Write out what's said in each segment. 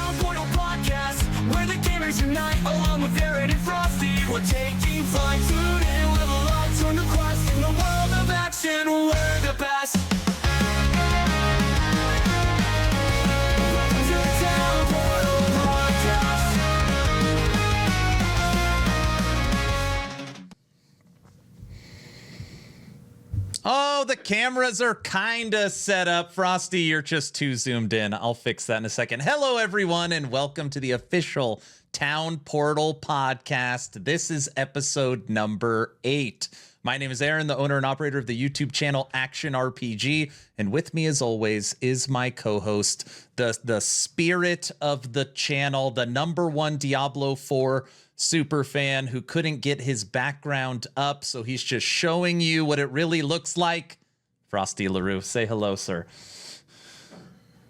Town Portal Podcast, where the gamers unite, along with Aaron and Frosty. We're taking flight, tune in, level up, turn the quest in the world of action. We're the best. Welcome to the Town Portal Podcast. Oh, the cameras are kind of set up. Frosty, you're just too zoomed in. I'll fix that in a second. Hello, everyone, and welcome to the official Town Portal Podcast. This is episode number 8. My name is Aaron, the owner and operator of the YouTube channel Action RPG, and with me, as always, is my co-host, the spirit of the channel, the #1 Diablo 4 super fan who couldn't get his background up, so he's just showing you what it really looks like. Frostylaroo, say hello, sir.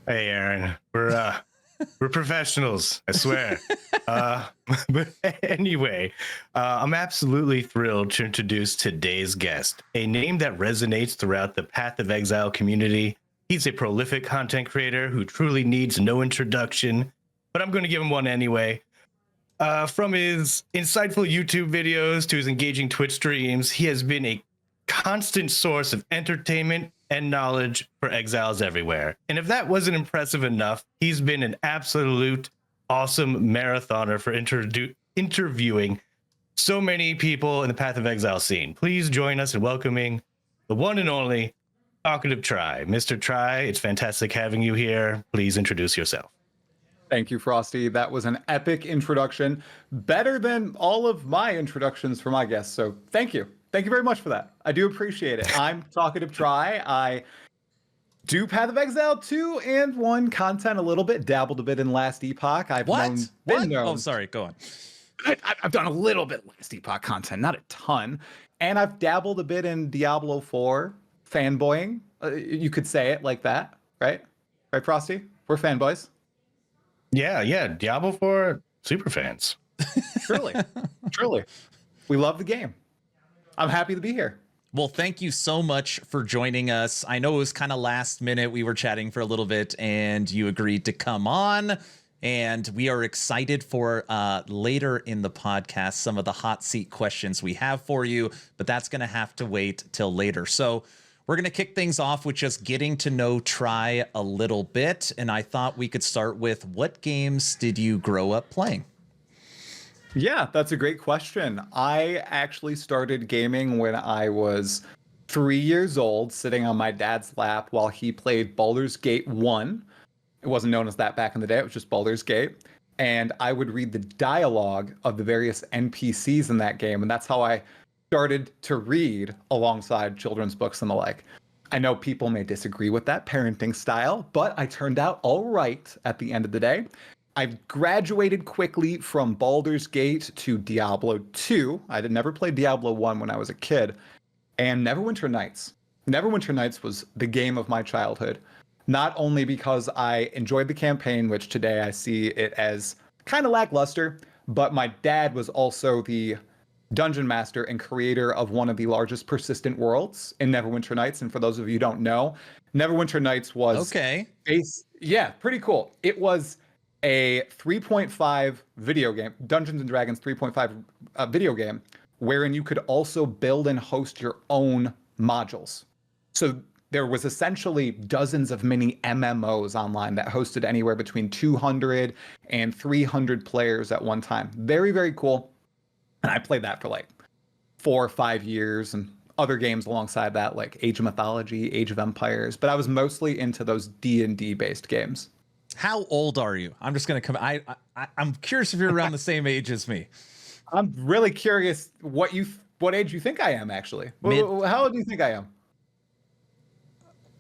Hey, Aaron. We're professionals, I swear. But anyway, I'm absolutely thrilled to introduce today's guest, a name that resonates throughout the Path of Exile community. He's a prolific content creator who truly needs no introduction, but I'm going to give him one anyway. From his insightful YouTube videos to his engaging Twitch streams, he has been a constant source of entertainment and knowledge for exiles everywhere. And if that wasn't impressive enough, he's been an absolute awesome marathoner for interviewing so many people in the Path of Exile scene. Please join us in welcoming the one and only Talkative Try. Mr. Try, it's fantastic having you here. Please introduce yourself. Thank you, Frosty. That was an epic introduction. Better than all of my introductions for my guests. So thank you. Thank you very much for that. I do appreciate it. I'm Talkative Try. I do Path of Exile 2 and 1 content a little bit, dabbled a bit in Last Epoch. I've What? been known. Oh, sorry. Go on. I've done a little bit Last Epoch content, not a ton. And I've dabbled a bit in Diablo 4 fanboying. You could say it like that, right? Right, Frosty? We're fanboys. Yeah, Diablo 4 super fans. Truly. We love the game. I'm happy to be here. Well, thank you so much for joining us. I know it was kind of last minute. We were chatting for a little bit and you agreed to come on. And we are excited for later in the podcast, some of the hot seat questions we have for you, but that's going to have to wait till later. So we're going to kick things off with just getting to know Try a little bit. And I thought we could start with, what games did you grow up playing? Yeah, that's a great question. I actually started gaming when I was 3 years old, sitting on my dad's lap while he played Baldur's Gate 1. It wasn't known as that back in the day. It was just Baldur's Gate. And I would read the dialogue of the various NPCs in that game. And that's how I started to read alongside children's books and the like. I know people may disagree with that parenting style, but I turned out all right at the end of the day. I graduated quickly from Baldur's Gate to Diablo 2. I had never played Diablo 1 when I was a kid. And Neverwinter Nights. Neverwinter Nights was the game of my childhood. Not only because I enjoyed the campaign, which today I see it as kind of lackluster, but my dad was also the dungeon master and creator of one of the largest persistent worlds in Neverwinter Nights. And for those of you who don't know, Neverwinter Nights was pretty cool. It was a 3.5 video game, Dungeons and Dragons 3.5 video game, wherein you could also build and host your own modules. So there was essentially dozens of mini MMOs online that hosted anywhere between 200 and 300 players at one time. Very, very cool. And I played that for like 4 or 5 years and other games alongside that, like Age of Mythology, Age of Empires. But I was mostly into those D&D based games. How old are you? I'm just going to come. I'm curious if you're around the same age as me. I'm really curious what age you think I am, actually. How old do you think I am?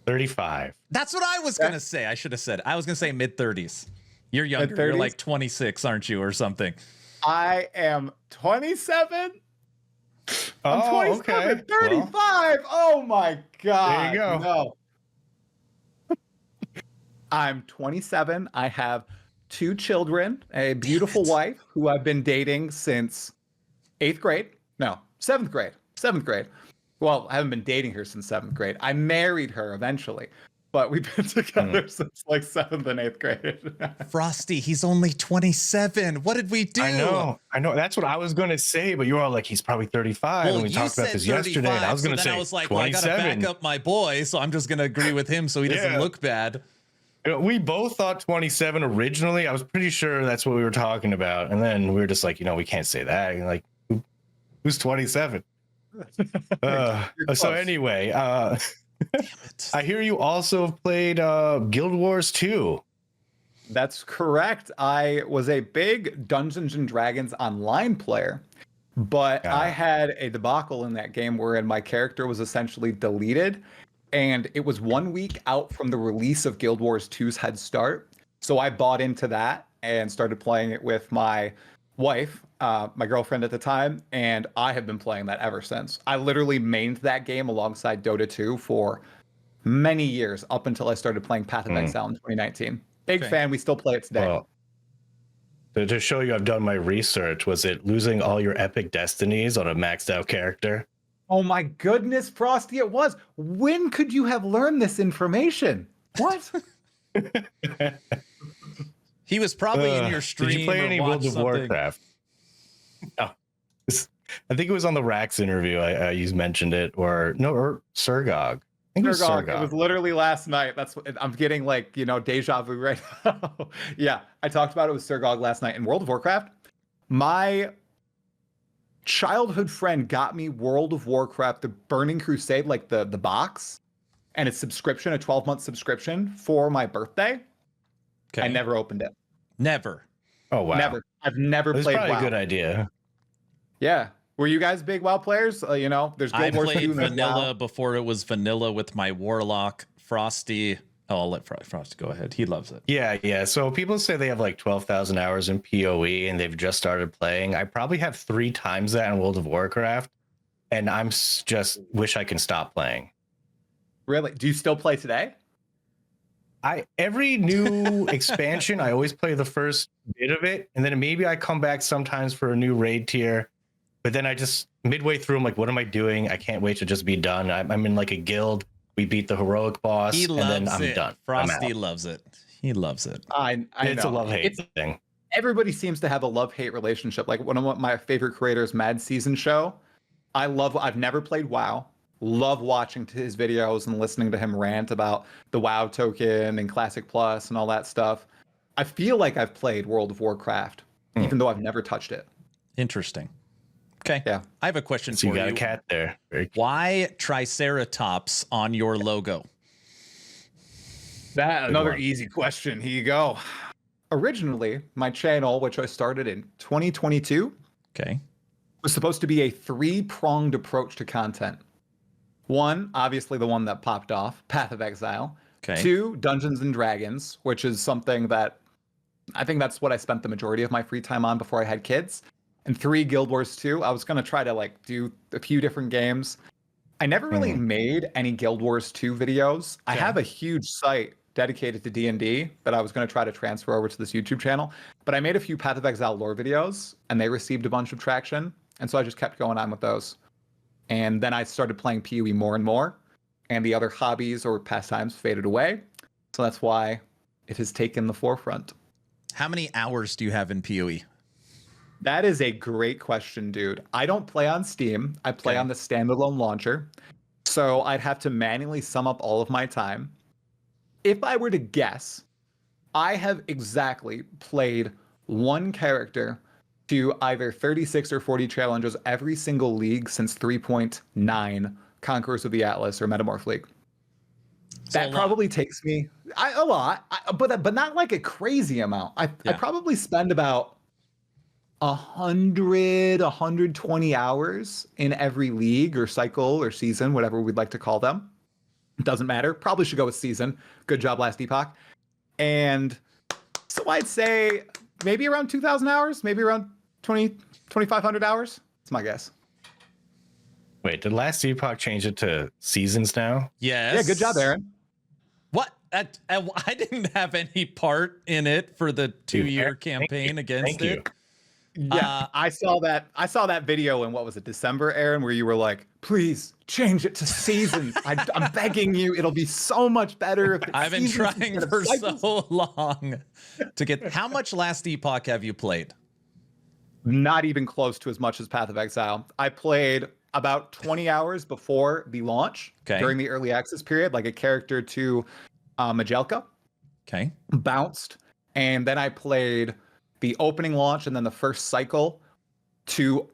35. That's what I was going to say. I should have said. I was going to say mid-30s. You're younger. Mid-30s? You're like 26, aren't you, or something? I am 27. I'm 27. Okay. 35. Well, oh my God. There you go. No. I'm 27. I have 2 children, a beautiful wife who I've been dating since 8th grade. No, 7th grade. 7th grade. Well, I haven't been dating her since 7th grade. I married her eventually. but we've been together since like 7th and 8th grade. Frosty, he's only 27. What did we do? I know. That's what I was going to say, but you were all like, he's probably 35. Well, and we you talked about said this yesterday. And I was going to so then say, I was like, well, I got to 27. back up my boy, so I'm just going to agree with him so he doesn't Yeah. look bad. We both thought 27 originally. I was pretty sure that's what we were talking about. And then we were just like, we can't say that. And like, who's 27? So anyway, Damn it. I hear you also have played Guild Wars 2. That's correct. I was a big Dungeons and Dragons online player, but I had a debacle in that game wherein my character was essentially deleted, and it was 1 week out from the release of Guild Wars 2's head start. So I bought into that and started playing it with my wife, my girlfriend at the time, and I have been playing that ever since. I literally mained that game alongside Dota 2 for many years, up until I started playing Path of Exile in 2019. Big fan. We still play it today. Well, to show you I've done my research, was it losing all your epic destinies on a maxed out character? Oh my goodness, Frosty, it was. When could you have learned this information? What? He was probably in your stream. Did you play or any watched World of something. Warcraft? No. I think it was on the Rax interview. You mentioned it, or Surgog. I think it was Surgog. Surgog. It was literally last night. That's what I'm getting, like, deja vu right now. Yeah, I talked about it with Surgog last night in World of Warcraft. My childhood friend got me World of Warcraft, the Burning Crusade, like the box, and its subscription, a 12-month subscription for my birthday. Okay. I never opened it. Never. Oh wow. Never. I've never That's played probably WoW. a good idea. Yeah. Were you guys big WoW players? There's I Guild Wars 2 played and there's vanilla WoW. before it was vanilla with my Warlock, Frosty. Oh, I'll let Frosty go ahead. He loves it. Yeah. So people say they have like 12,000 hours in POE and they've just started playing. I probably have 3 times that in World of Warcraft, and I'm just wish I can stop playing. Really? Do you still play today? Every new expansion, I always play the first bit of it, and then maybe I come back sometimes for a new raid tier. But then I just midway through, I'm like, what am I doing? I can't wait to just be done. I'm in like a guild. We beat the heroic boss, He and loves then I'm it. done. Frosty loves it. He loves it. I It's know. a love-hate thing. Everybody seems to have a love-hate relationship. Like one of my favorite creators, Mad Season Show. I've never played WoW. Love watching to his videos and listening to him rant about the WoW token and Classic Plus and all that stuff. I feel like I've played World of Warcraft, even though I've never touched it. Interesting. Okay. Yeah. I have a question So you for got you. a cat there. Why Triceratops on your logo? Another one. easy question. Here you go. Originally, my channel, which I started in 2022, Okay. was supposed to be a 3-pronged approach to content. 1, obviously the one that popped off, Path of Exile. Okay. 2, Dungeons and Dragons, which is something that I think that's what I spent the majority of my free time on before I had kids. And 3, Guild Wars 2. I was going to try to do a few different games. I never really made any Guild Wars 2 videos. I Okay. have a huge site dedicated to D&D that I was going to try to transfer over to this YouTube channel. But I made a few Path of Exile lore videos, and they received a bunch of traction. And so I just kept going on with those. And then I started playing PoE more and more, and the other hobbies or pastimes faded away. So that's why it has taken the forefront. How many hours do you have in E? PoE? That is a great question, dude. I don't play on Steam. I play Okay. on the standalone launcher. So I'd have to manually sum up all of my time. If I were to guess, I have exactly played one character to either 36 or 40 challenges every single league since 3.9 Conquerors of the Atlas or Metamorph League. So That a lot. probably takes me a lot, but not like a crazy amount. I probably spend about 120 hours in every league or cycle or season, whatever we'd like to call them. It doesn't matter. Probably should go with season. Good job, last epoch. And so I'd say maybe around 2,000 hours, maybe around 2,500 hours. That's my guess. Wait, did Last Epoch change it to seasons now? Yes. Yeah, good job, Aaron. What? I didn't have any part in it for the 2-year Thank campaign you. against Thank it. Yeah, I saw that. I saw that video in what was it, December, Aaron, where you were like, "Please change it to seasons. I'm begging you. It'll be so much better if it's I've been seasons trying instead of for cycles." so long to get. How much Last Epoch have you played? Not even close to as much as Path of Exile. I played about 20 hours before the launch during the early access period, like a character to Majelka. Okay. Bounced, and then I played the opening launch and then the first cycle to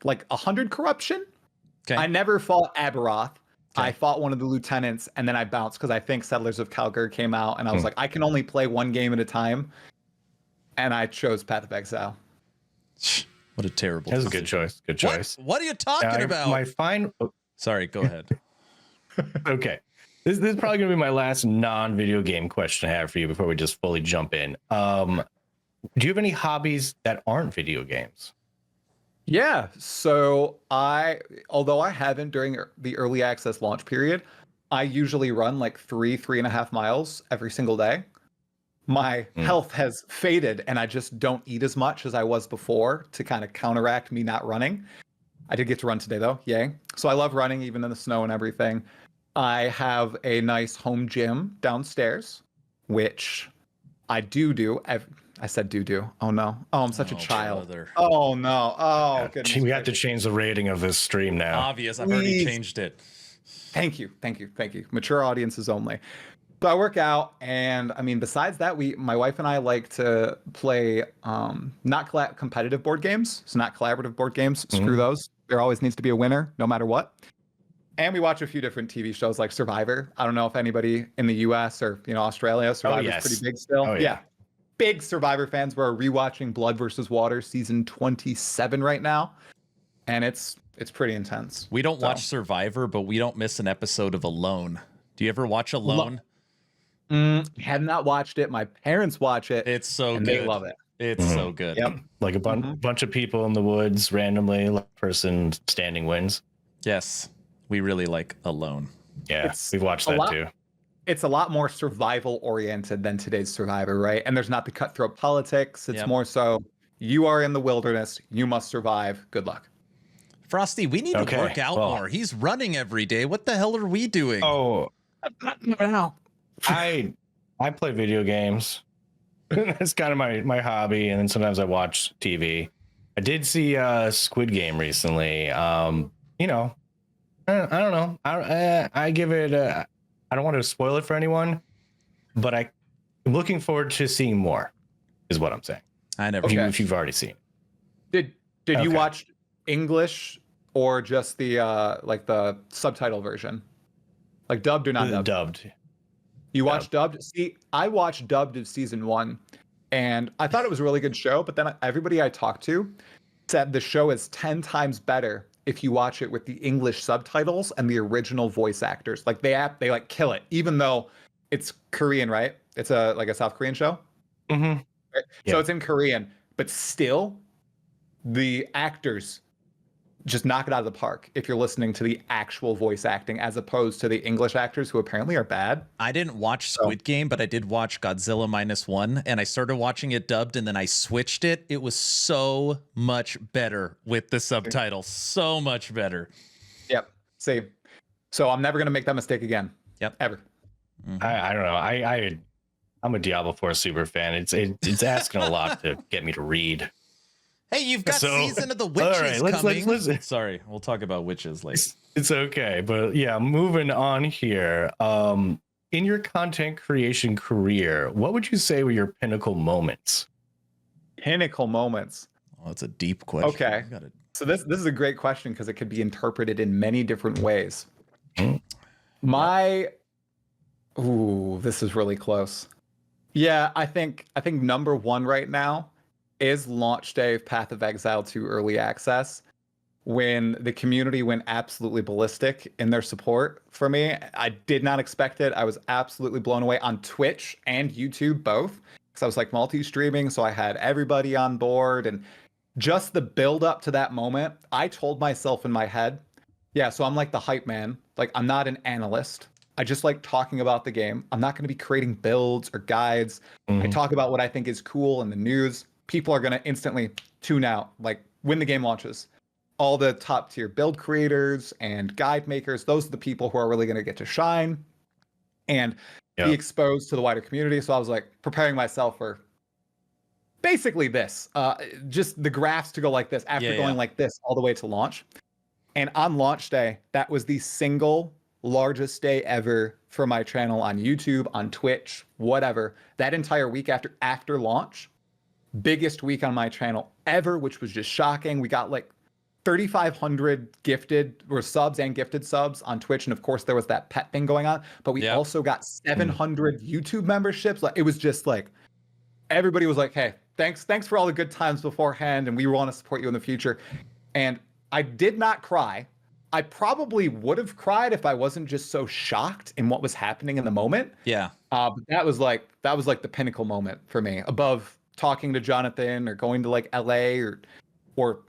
like 100 corruption. Okay. I never fought Aberoth. Okay. I fought one of the lieutenants and then I bounced because I think Settlers of Calgar came out and I was like, I can only play one game at a time. And I chose Path of Exile. What a terrible. That's a good choice. Good choice. What are you talking about? My fine. Sorry, go ahead. Okay. This is probably going to be my last non-video game question I have for you before we just fully jump in. Do you have any hobbies that aren't video games? Yeah. So although I haven't during the early access launch period, I usually run like 3.5 miles every single day. My health has faded and I just don't eat as much as I was before to kind of counteract me not running. I did get to run today though. Yay. So I love running even in the snow and everything. I have a nice home gym downstairs, which I do. I said do. Oh no. Oh, I'm such a child. Brother. Oh no. Oh, goodness. We have to change the rating of this stream now. Obvious. I've already changed it. Thank you. Mature audiences only. So I work out, and I mean, besides that, my wife and I like to play not competitive board games, so not collaborative board games. Screw those. There always needs to be a winner, no matter what. And we watch a few different TV shows like Survivor. I don't know if anybody in the U.S. or Australia, Survivor's pretty big still. Oh, yeah. Big Survivor fans. We're rewatching Blood versus Water season 27 right now, and it's pretty intense. We don't watch Survivor, but we don't miss an episode of Alone. Do you ever watch Alone? Have not watched it. My parents watch it. It's so and good. They love it. It's so good. Yep. Like a bunch of people in the woods randomly, like person standing wins. Yes, we really like Alone. Yeah, we've watched that too. It's a lot more survival oriented than today's Survivor, right? And there's not the cutthroat politics. It's more so you are in the wilderness, you must survive. Good luck. Frosty, we need to work out more. He's running every day. What the hell are we doing? Oh, Now. I play video games. That's kind of my hobby, and then sometimes I watch TV. I did see Squid Game recently. I don't know. I give it. I don't want to spoil it for anyone, but I'm looking forward to seeing more. Is what I'm saying. I never. If you've already seen it. Did you watch English or just the like the subtitle version, like dubbed or not dubbed? Dubbed. You watched dubbed? See, I watched dubbed of season 1, and I thought it was a really good show. But then everybody I talked to said the show is 10 times better if you watch it with the English subtitles and the original voice actors. Like they like kill it, even though it's Korean, right? It's like a South Korean show. Mm-hmm. Right? Yeah. So it's in Korean, but still, the actors just knock it out of the park if you're listening to the actual voice acting as opposed to the English actors who apparently are bad. I didn't watch Squid Game, but I did watch Godzilla -1, and I started watching it dubbed, and then I switched it. It was so much better with the subtitles. So much better. Yep. See, so I'm never going to make that mistake again. Yep. Ever. I don't know. I'm a Diablo 4 super fan. It's asking a lot to get me to read. Hey, you've got Season of the Witches coming. Let's sorry, we'll talk about witches later. It's okay, but yeah, moving on here. In your content creation career, what would you say were your pinnacle moments? Pinnacle moments. Oh, that's a deep question. Okay. So this is a great question because it could be interpreted in many different ways. This is really close. Yeah, I think number one right now is launch day of Path of Exile 2 early access, when the community went absolutely ballistic in their support for me. I did not expect it. I was absolutely blown away on Twitch and YouTube both, because I was like multi-streaming, so I had everybody on board, and just the build up to that moment. I told myself in my head, yeah, so I'm like the hype man. Like, I'm not an analyst. I just like talking about the game. I'm not going to be creating builds or guides. I talk about what I think is cool in the news. People are going to instantly tune out, like when the game launches. All the top tier build creators and guide makers, those are the people who are really going to get to shine and be exposed to the wider community. So I was like preparing myself for basically this, just the graphs to go like this after going like this all the way to launch. And on launch day, that was the single largest day ever for my channel on YouTube, on Twitch, whatever. That entire week after launch, biggest week on my channel ever, which was just shocking. We got like 3,500 gifted or subs and gifted subs on Twitch, and of course there was that pet thing going on. But we also got 700 YouTube memberships. Like, it was just like everybody was like, "Hey, thanks for all the good times beforehand, and we want to support you in the future." And I did not cry. I probably would have cried if I wasn't just so shocked in what was happening in the moment. Yeah. But that was like the pinnacle moment for me, above talking to Jonathan or going to like LA or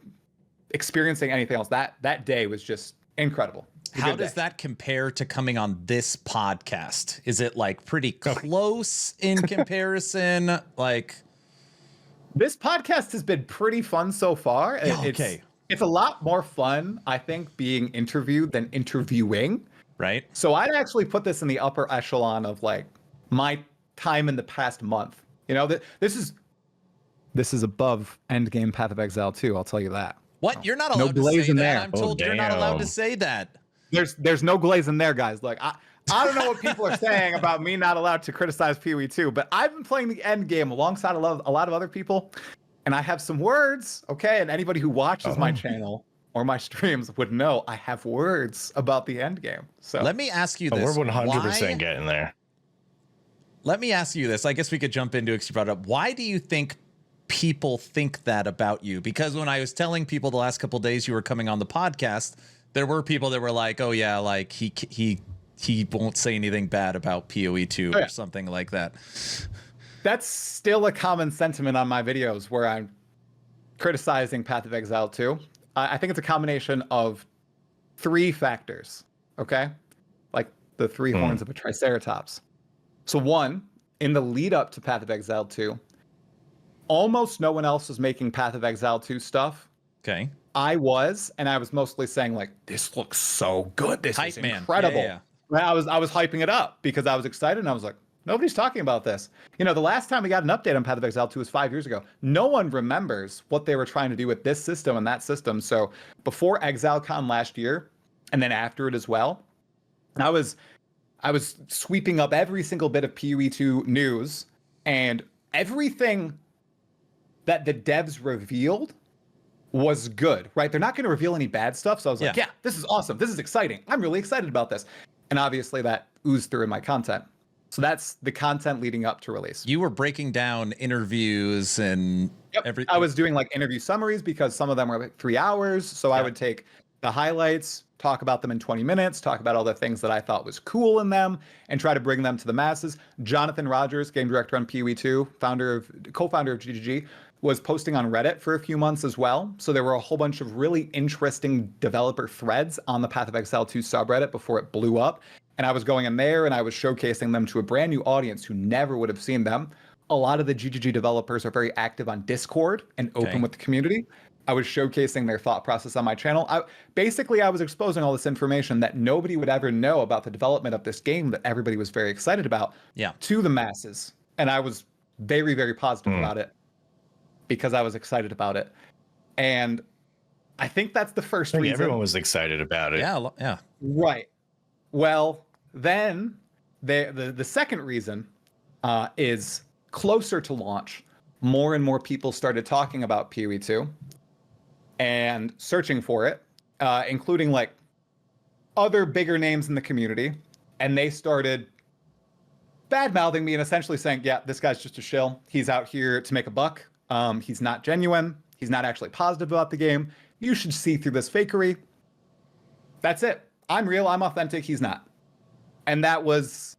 experiencing anything else. That day was just incredible. How does that compare to coming on this podcast? Is it like pretty close in comparison? Like, this podcast has been pretty fun so far. Okay. It's a lot more fun, I think, being interviewed than interviewing. Right. So I'd actually put this in the upper echelon of like my time in the past month. You know, this is above Endgame Path of Exile 2, I'll tell you that. What? You're not allowed to say that. there. I'm told you're not allowed to say that. There's no glaze in there, guys. Like, I don't know what people are saying about me not allowed to criticize POE2, but I've been playing the end game alongside a lot of other people, and I have some words, okay? And anybody who watches my channel or my streams would know I have words about the end game. So let me ask you this. We're 100% getting there. Let me ask you this. I guess we could jump into it because you brought it up. Why do you think people think that about you? Because when I was telling people the last couple of days you were coming on the podcast, there were people that were like, "Oh yeah, like he won't say anything bad about POE2 or something like that." That's still a common sentiment on my videos where I'm criticizing Path of Exile 2. I think it's a combination of 3 factors, okay? Like the 3 horns of a triceratops. So 1, in the lead up to Path of Exile 2, almost no one else was making Path of Exile 2 stuff. Okay. I was mostly saying like, "This looks so good. This is incredible." Yeah. I was hyping it up because I was excited, and I was like, nobody's talking about this. You know, the last time we got an update on Path of Exile 2 was 5 years ago. No one remembers what they were trying to do with this system and that system. So before ExileCon last year, and then after it as well, I was sweeping up every single bit of POE2 news, and everything that the devs revealed was good, right? They're not going to reveal any bad stuff. So I was like, yeah, this is awesome. This is exciting. I'm really excited about this. And obviously that oozed through in my content. So that's the content leading up to release. You were breaking down interviews and everything. I was doing like interview summaries because some of them were like 3 hours. So I would take the highlights, talk about them in 20 minutes, talk about all the things that I thought was cool in them, and try to bring them to the masses. Jonathan Rogers, game director on POE2, co-founder of GGG, was posting on Reddit for a few months as well. So there were a whole bunch of really interesting developer threads on the Path of Exile 2 subreddit before it blew up. And I was going in there and I was showcasing them to a brand new audience who never would have seen them. A lot of the GGG developers are very active on Discord and open with the community. I was showcasing their thought process on my channel. I was exposing all this information that nobody would ever know about the development of this game that everybody was very excited about to the masses. And I was very, very positive about it, because I was excited about it. And I think that's the first reason. Everyone was excited about it. Yeah. Right. Well, then the second reason is closer to launch, more and more people started talking about POE2 and searching for it, including like other bigger names in the community. And they started bad-mouthing me and essentially saying, yeah, this guy's just a shill. He's out here to make a buck. He's not genuine. He's not actually positive about the game. You should see through this fakery. That's it. I'm real. I'm authentic. He's not. And that was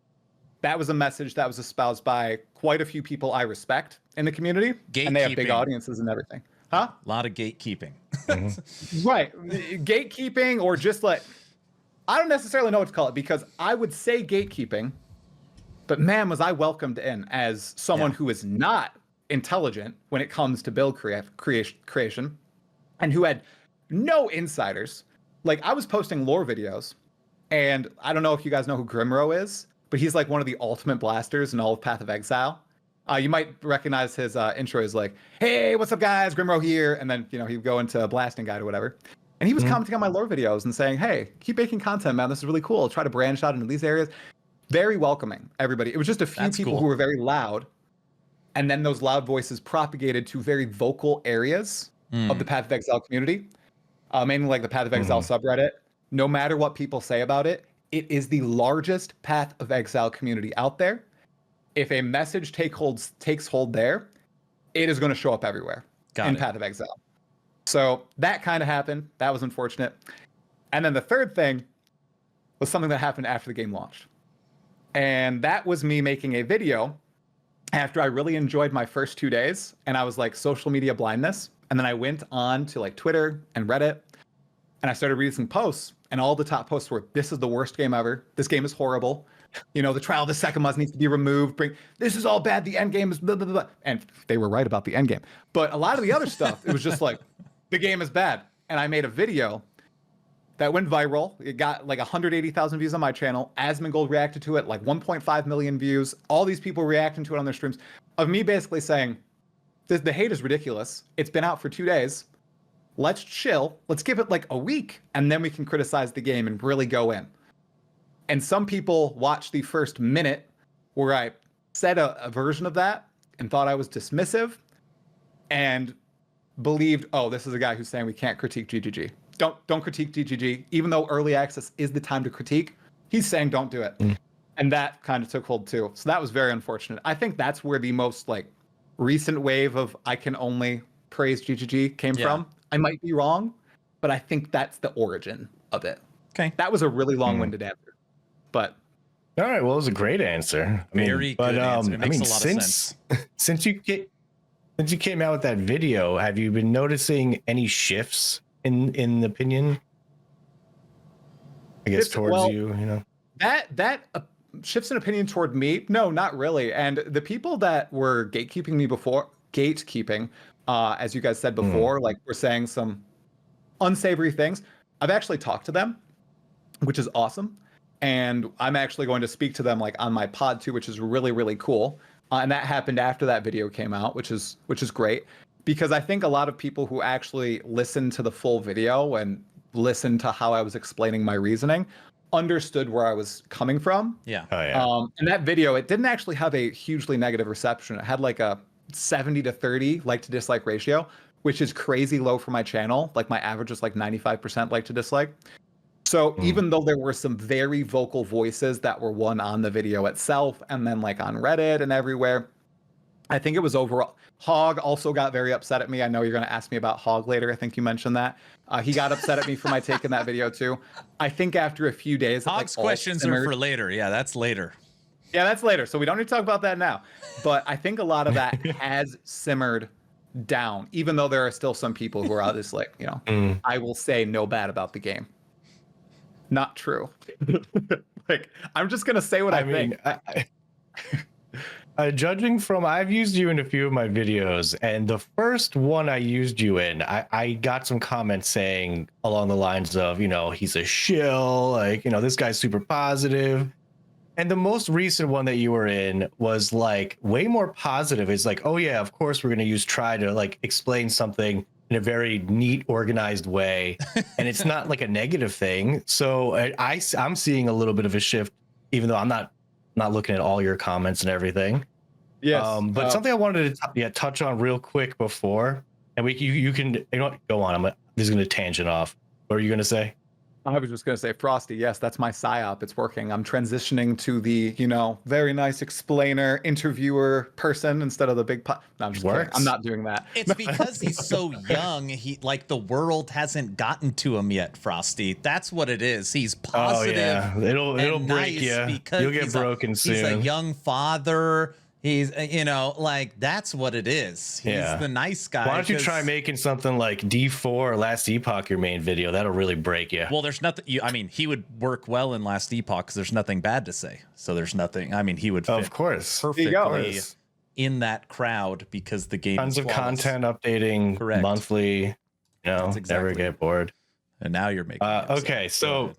a message that was espoused by quite a few people I respect in the community. And they have big audiences and everything. Huh? A lot of gatekeeping. Right. Gatekeeping, or just like I don't necessarily know what to call it because I would say gatekeeping, but man, was I welcomed in as someone who is not intelligent when it comes to build creation and who had no insiders. Like, I was posting lore videos, and I don't know if you guys know who Grimro is, but he's like one of the ultimate blasters in all of Path of Exile. You might recognize his intro is like, "Hey, what's up, guys? Grimro here," and then he'd go into a blasting guide or whatever. And he was commenting on my lore videos and saying, "Hey, keep making content, man. This is really cool. Try to branch out into these areas." Very welcoming, everybody. It was just a few people who were very loud, and then those loud voices propagated to very vocal areas of the Path of Exile community, mainly like the Path of Exile subreddit. No matter what people say about it, it is the largest Path of Exile community out there. If a message takes hold there, it is going to show up everywhere in Path of Exile. So that kind of happened. That was unfortunate. And then the third thing was something that happened after the game launched. And that was me making a video after I really enjoyed my first 2 days. And I was like, social media blindness. And then I went on to like Twitter and Reddit, and I started reading some posts, and all the top posts were, "This is the worst game ever. This game is horrible. The trial of the second must needs to be removed. This is all bad. The end game is blah, blah, blah." And they were right about the end game. But a lot of the other stuff, it was just like, the game is bad. And I made a video that went viral. It got like 180,000 views on my channel. Asmongold reacted to it, like 1.5 million views. All these people reacting to it on their streams of me basically saying, the hate is ridiculous. It's been out for 2 days. Let's chill. Let's give it like a week, and then we can criticize the game and really go in. And some people watched the first minute where I said a version of that and thought I was dismissive and believed, oh, this is a guy who's saying we can't critique GGG. Don't critique GGG. Even though early access is the time to critique, he's saying don't do it. And that kind of took hold too. So that was very unfortunate. I think that's where the most like recent wave of I can only praise GGG came from. I might be wrong, but I think that's the origin of it. Okay. That was a really long-winded answer. But all right, well, it was a great answer. Very good answer. It makes a lot of sense. Since you came out with that video, have you been noticing any shifts in opinion? I guess towards you. That shifts in opinion toward me? No, not really. And the people that were gatekeeping me before, as you guys said before, like were saying some unsavory things. I've actually talked to them, which is awesome. And I'm actually going to speak to them like on my pod too, which is really, really cool. And that happened after that video came out, which is great, because I think a lot of people who actually listened to the full video and listened to how I was explaining my reasoning understood where I was coming from. Yeah. Oh, yeah. And that video, it didn't actually have a hugely negative reception. It had like a 70-30 like to dislike ratio, which is crazy low for my channel. Like my average is like 95% like to dislike. So even though there were some very vocal voices that were one on the video itself and then like on Reddit and everywhere, I think it was overall. Hog also got very upset at me. I know you're going to ask me about Hog later. I think you mentioned that. He got upset at me for my take in that video too. I think after a few days, Hog's questions are for later. Yeah, that's later. Yeah, that's later. So we don't need to talk about that now. But I think a lot of that has simmered down, even though there are still some people who are just like, I will say no bad about the game. Not true. Like, I'm just going to say what I think. Judging from, I've used you in a few of my videos, and the first one I used you in, I got some comments saying along the lines of, he's a shill, like, this guy's super positive. And the most recent one that you were in was like way more positive. It's like, oh yeah, of course we're going to use try to like explain something in a very neat, organized way. And it's not like a negative thing. So I'm seeing a little bit of a shift, even though I'm not looking at all your comments and everything. Yes. But something I wanted to touch on real quick before, and you can go on. I'm just going to tangent off. What are you going to say? I was just going to say, Frosty, yes, that's my psyop. It's working. I'm transitioning to the, very nice explainer, interviewer person instead of the big No, I'm just kidding. I'm not doing that. It's because he's so young. The world hasn't gotten to him yet, Frosty. That's what it is. He's positive. Oh, yeah. It'll break nice you. Because You'll get broken soon. He's a young father. He's, like that's what it is. He's the nice guy. Why don't you try making something like D4 or Last Epoch your main video? That'll really break you. Well, there's nothing. He would work well in Last Epoch because there's nothing bad to say. So there's nothing. He would fit of course perfectly in that crowd because the game tons is of content updating monthly. Never get bored. And now you're making. Okay, so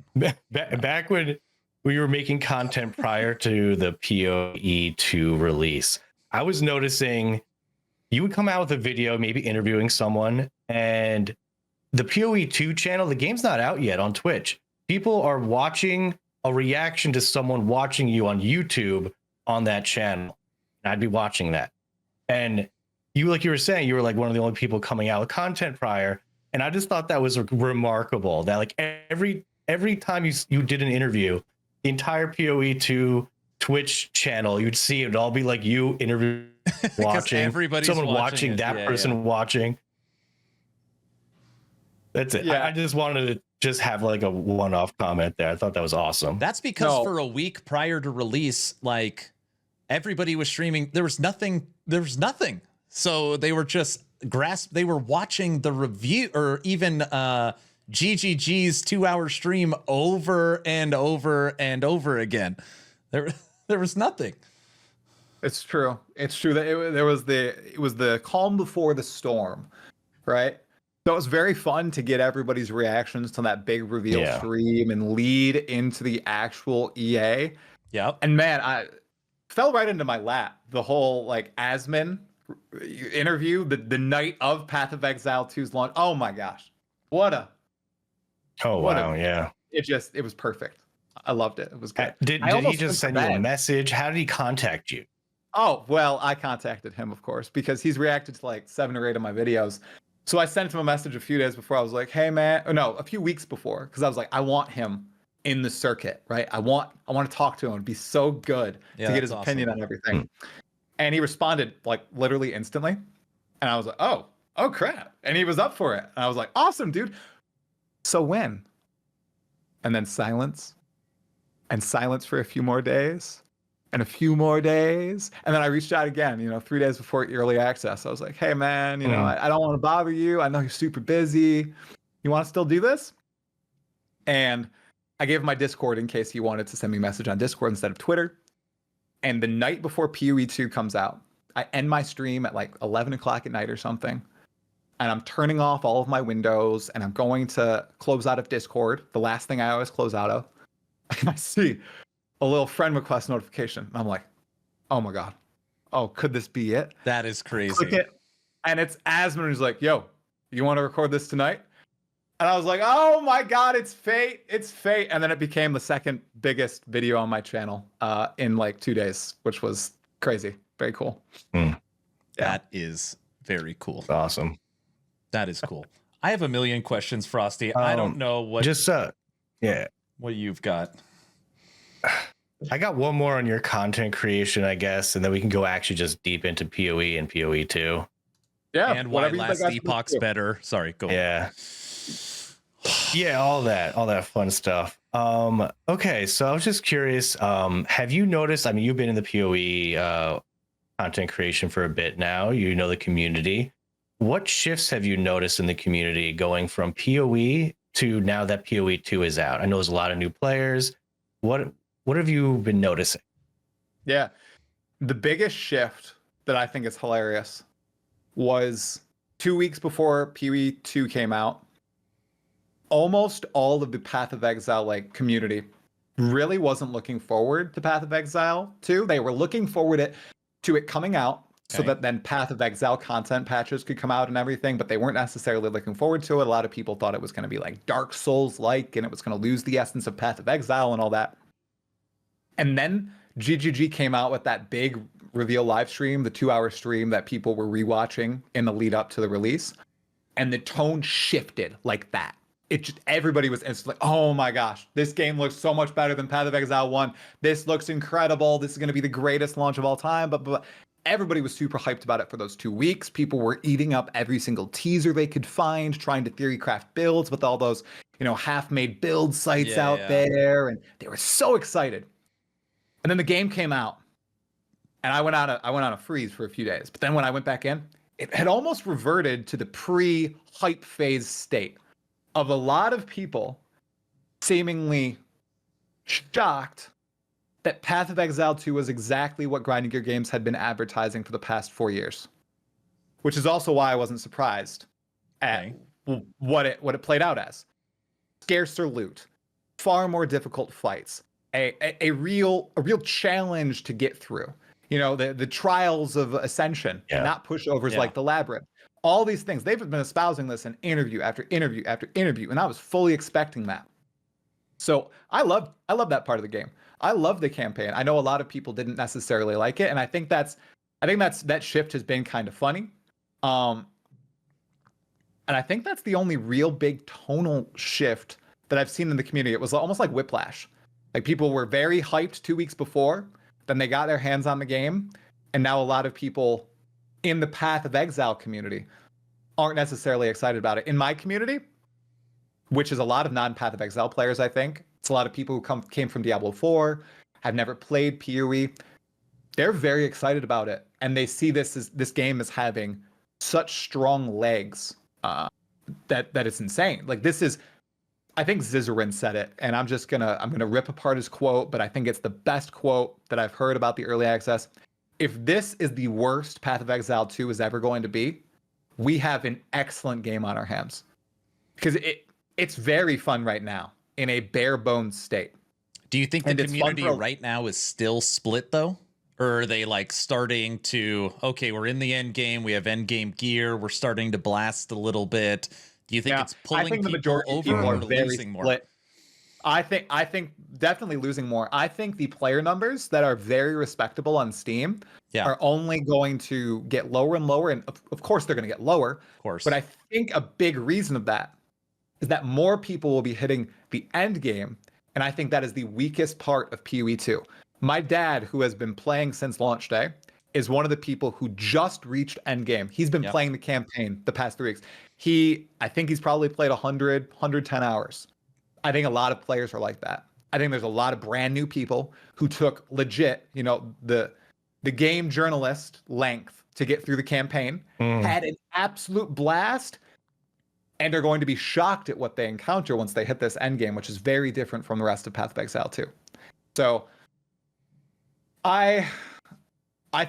back when we were making content prior to the POE2 release, I was noticing you would come out with a video, maybe interviewing someone, and the POE2 channel, the game's not out yet on Twitch. People are watching a reaction to someone watching you on YouTube on that channel. And I'd be watching that. And you, like you were saying, you were like one of the only people coming out with content prior. And I just thought that was remarkable that like every time you did an interview, the entire POE2 Twitch channel, you'd see it would all be like you interviewing, watching, everybody's someone watching watching, that person watching. That's it. Yeah. I just wanted to just have like a one-off comment there. I thought that was awesome. That's because for a week prior to release, like everybody was streaming. There was nothing. So they were just they were watching the review or even GGG's 2-hour stream over and over and over again. There was nothing. It's true. It's true that it was the calm before the storm, right? So it was very fun to get everybody's reactions to that big reveal stream and lead into the actual EA. Yep. And man, I fell right into my lap. The whole like Asmin interview, the night of Path of Exile 2's launch. Oh my gosh. It was perfect. I loved it. It was good. Did he just send you a message? How did he contact you? Oh, well, I contacted him, of course, because he's reacted to like 7 or 8 of my videos. So I sent him a message a few days before. I was like, hey, man. Oh, no, a few weeks before, because I was like, I want him in the circuit, right? I want to talk to him. It'd be so good to get his opinion on everything. And he responded like literally instantly. And I was like, oh crap. And he was up for it. And I was like, awesome, dude. So when? And then silence. And silence for a few more days. And a few more days. And then I reached out again, 3 days before early access. I was like, hey, man, I don't want to bother you. I know you're super busy. You want to still do this? And I gave him my Discord in case he wanted to send me a message on Discord instead of Twitter. And the night before POE2 comes out, I end my stream at like 11 o'clock at night or something. And I'm turning off all of my windows and I'm going to close out of Discord, the last thing I always close out of. And I see a little friend request notification. And I'm like, oh my God. Oh, could this be it? That is crazy. Click it. And it's Asmin who's like, yo, you want to record this tonight? And I was like, oh my God, it's fate. It's fate. And then it became the second biggest video on my channel in like 2 days, which was crazy. Very cool. Yeah. That is very cool. That's awesome. That is cool. I have a million questions, Frosty. I don't know what what you've got. I got one more on your content creation, I guess, and then we can go actually just deep into POE and POE2. Yeah. And why Last Epoch's better. Sorry, go on. Yeah, all that fun stuff. Okay, so I was just curious, have you noticed, you've been in the POE content creation for a bit now, the community. What shifts have you noticed in the community going from POE to now that POE2 is out? I know there's a lot of new players. What have you been noticing? Yeah. The biggest shift that I think is hilarious was 2 weeks before POE2 came out. Almost all of the Path of Exile community really wasn't looking forward to Path of Exile 2. They were looking forward to it coming out so that then Path of Exile content patches could come out and everything, but they weren't necessarily looking forward to it. A lot of people thought it was going to be like Dark Souls-like and it was going to lose the essence of Path of Exile and all that. And then GGG came out with that big reveal live stream, the 2-hour stream that people were rewatching in the lead up to the release. And the tone shifted like that. Everybody was instantly, oh my gosh, this game looks so much better than Path of Exile 1. This looks incredible. This is going to be the greatest launch of all time. But everybody was super hyped about it for those 2 weeks. People were eating up every single teaser they could find, trying to theory craft builds with all those, half-made build sites out there. And they were so excited. And then the game came out. and I went on a freeze for a few days. But then when I went back in, it had almost reverted to the pre-hype phase state of a lot of people seemingly shocked that Path of Exile 2 was exactly what Grinding Gear Games had been advertising for the past 4 years. Which is also why I wasn't surprised at what it played out as. Scarcer loot, far more difficult fights, a real challenge to get through. You know, the trials of ascension, not pushovers like the labyrinth. All these things, they've been espousing this in interview after interview after interview, and I was fully expecting that. So I love that part of the game. I love the campaign. I know a lot of people didn't necessarily like it, and I think that shift has been kind of funny. And I think that's the only real big tonal shift that I've seen in the community. It was almost like Whiplash. Like people were very hyped 2 weeks before, then they got their hands on the game, and now a lot of people in the Path of Exile community aren't necessarily excited about it. In my community, which is a lot of non-Path of Exile players, I think, it's a lot of people who came from Diablo 4, have never played POE. They're very excited about it, and they see this game as having such strong legs that it's insane. Like this is, I think Zizarin said it, and I'm gonna rip apart his quote, but I think it's the best quote that I've heard about the early access. If this is the worst Path of Exile 2 is ever going to be, we have an excellent game on our hands, because it's very fun right now in a bare bones state. Do you think the community right now is still split though? Or are they like starting to, okay, we're in the end game, we have end game gear, we're starting to blast a little bit. Do you think it's pulling the people over or losing more? I think definitely losing more. I think the player numbers that are very respectable on Steam are only going to get lower and lower. And of course they're going to get lower. Of course. But I think a big reason of that is that more people will be hitting the end game. And I think that is the weakest part of POE2. My dad, who has been playing since launch day, is one of the people who just reached end game. He's been playing the campaign the past 3 weeks. I think he's probably played 110 hours. I think a lot of players are like that. I think there's a lot of brand new people who took legit, the game journalist length to get through the campaign, had an absolute blast, and are going to be shocked at what they encounter once they hit this end game, which is very different from the rest of Path of Exile 2. So I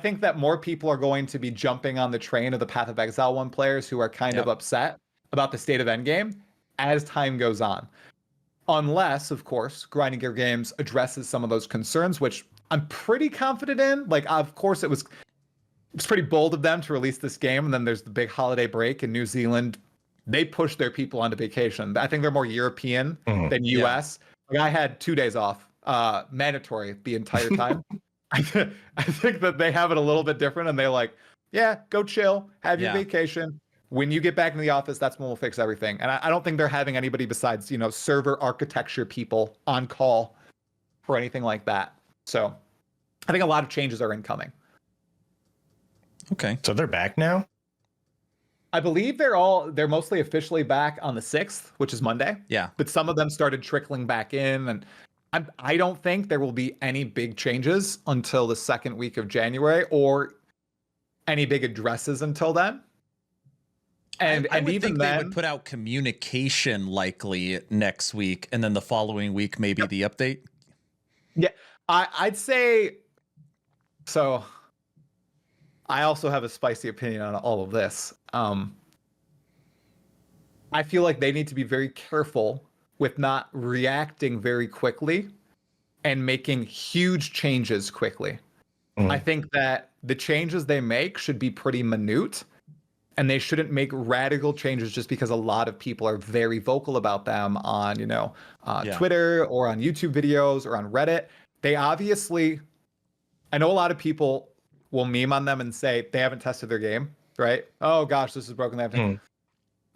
think that more people are going to be jumping on the train of the Path of Exile 1 players who are kind of upset about the state of endgame as time goes on. Unless, of course, Grinding Gear Games addresses some of those concerns, which I'm pretty confident in. Like, of course, it was pretty bold of them to release this game, and then there's the big holiday break in New Zealand. They push their people onto vacation. I think they're more European than US. Like, I had 2 days off, mandatory the entire time. I think that they have it a little bit different, and they're like, yeah, go chill, have your vacation. When you get back in the office, that's when we'll fix everything. And I don't think they're having anybody besides, server architecture people on call or anything like that. So I think a lot of changes are incoming. Okay. So they're back now? I believe they're mostly officially back on the 6th, which is Monday. Yeah. But some of them started trickling back in, and I don't think there will be any big changes until the second week of January, or any big addresses until then. And I would even think then, they would put out communication likely next week, and then the following week maybe the update. Yeah, I'd say so. I also have a spicy opinion on all of this. I feel like they need to be very careful with not reacting very quickly and making huge changes quickly. I think that the changes they make should be pretty minute, and they shouldn't make radical changes just because a lot of people are very vocal about them on, Twitter or on YouTube videos or on Reddit. They obviously, I know a lot of people will meme on them and say they haven't tested their game, right? Oh gosh, this is broken. They haven't.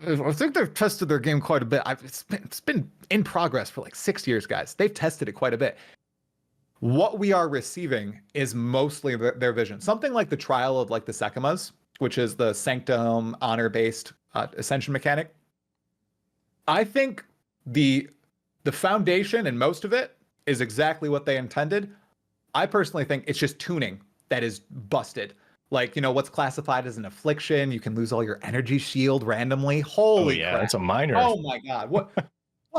I think they've tested their game quite a bit. It's been in progress for like 6 years, guys. They've tested it quite a bit. What we are receiving is mostly their vision. Something like the trial of like the Sekimas, which is the Sanctum honor-based ascension mechanic. I think the foundation and most of it is exactly what they intended. I personally think it's just tuning. that is busted. Like, what's classified as an affliction. You can lose all your energy shield randomly. Holy crap. That's a minor. Oh my God. What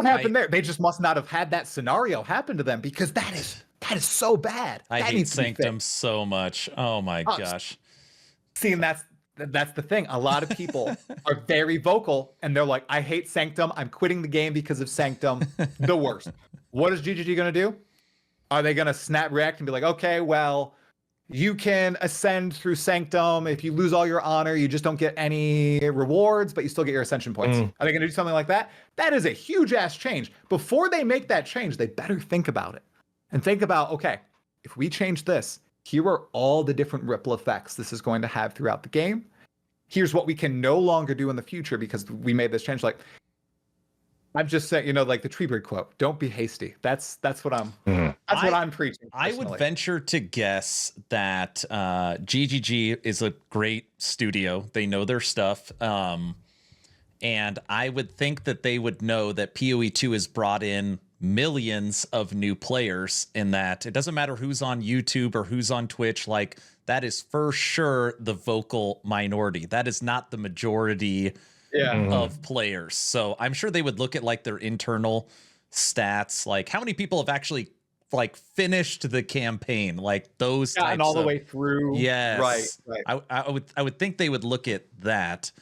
happened there? They just must not have had that scenario happen to them, because that is so bad. I That hate needs to be Sanctum fixed. so much. Oh my gosh. See, and that's the thing. A lot of people are very vocal, and they're like, I hate Sanctum. I'm quitting the game because of Sanctum. The worst. What is GGG going to do? Are they going to snap react and be like, okay, well, you can ascend through Sanctum. If you lose all your honor, you just don't get any rewards, but you still get your ascension points. Are they going to do something like that? That is a huge ass change. Before they make that change, they better think about it and think about, okay, if we change this, here are all the different ripple effects this is going to have throughout the game. Here's what we can no longer do in the future because we made this change. Like, I'm just saying, like the Treebird quote, don't be hasty. That's what I'm what I'm preaching. I would venture to guess that GGG is a great studio. They know their stuff. And I would think that they would know that POE2 has brought in millions of new players, in that it doesn't matter who's on YouTube or who's on Twitch. Like, that is for sure the vocal minority. That is not the majority of players. So I'm sure they would look at like their internal stats, like how many people have actually like finished the campaign, like those types and all the way through. Yes. Right. I would think they would look at that.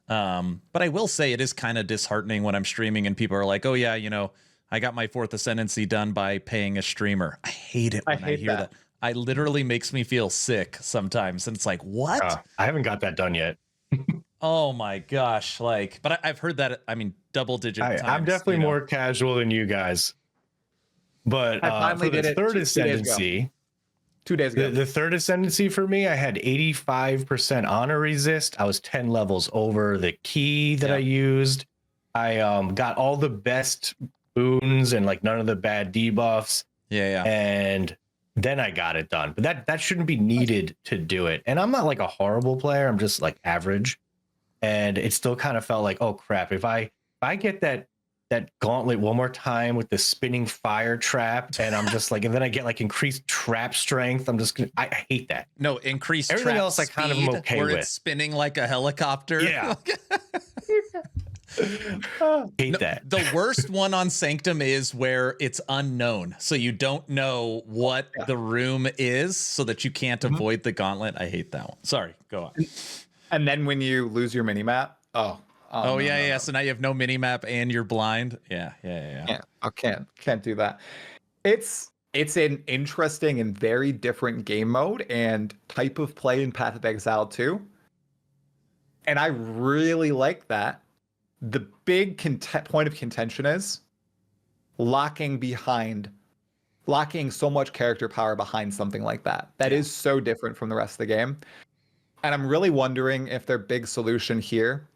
But I will say it is kind of disheartening when I'm streaming and people are like, oh yeah, I got my 4th ascendancy done by paying a streamer. I hate it when I hear that. I literally makes me feel sick sometimes. And it's like, what? I haven't got that done yet. Oh my gosh. But I've heard that, double digit times. I'm definitely more casual than you guys. But I finally for the did it third ascendancy, 2 days ago. The third ascendancy for me, I had 85% honor resist. I was 10 levels over the key that I used. I got all the best boons and like none of the bad debuffs. Yeah. And then I got it done. But that shouldn't be needed to do it. And I'm not like a horrible player. I'm just like average. And it still kind of felt like, oh crap, if I get that gauntlet one more time with the spinning fire trap, and I'm just like, and then I get like increased trap strength, I'm just gonna, I hate that. No, increased everything trap else I kind of am okay where with. It's spinning like a helicopter. Yeah. Hate that. The worst one on Sanctum is where it's unknown. So you don't know what the room is, so that you can't avoid the gauntlet. I hate that one. Sorry, go on. And then when you lose your mini map, no. So now you have no mini map and you're blind. Yeah. I can't do that. It's an interesting and very different game mode and type of play in Path of Exile 2. And I really like that. The big point of contention is locking so much character power behind something like that. That is so different from the rest of the game. And I'm really wondering if their big solution here,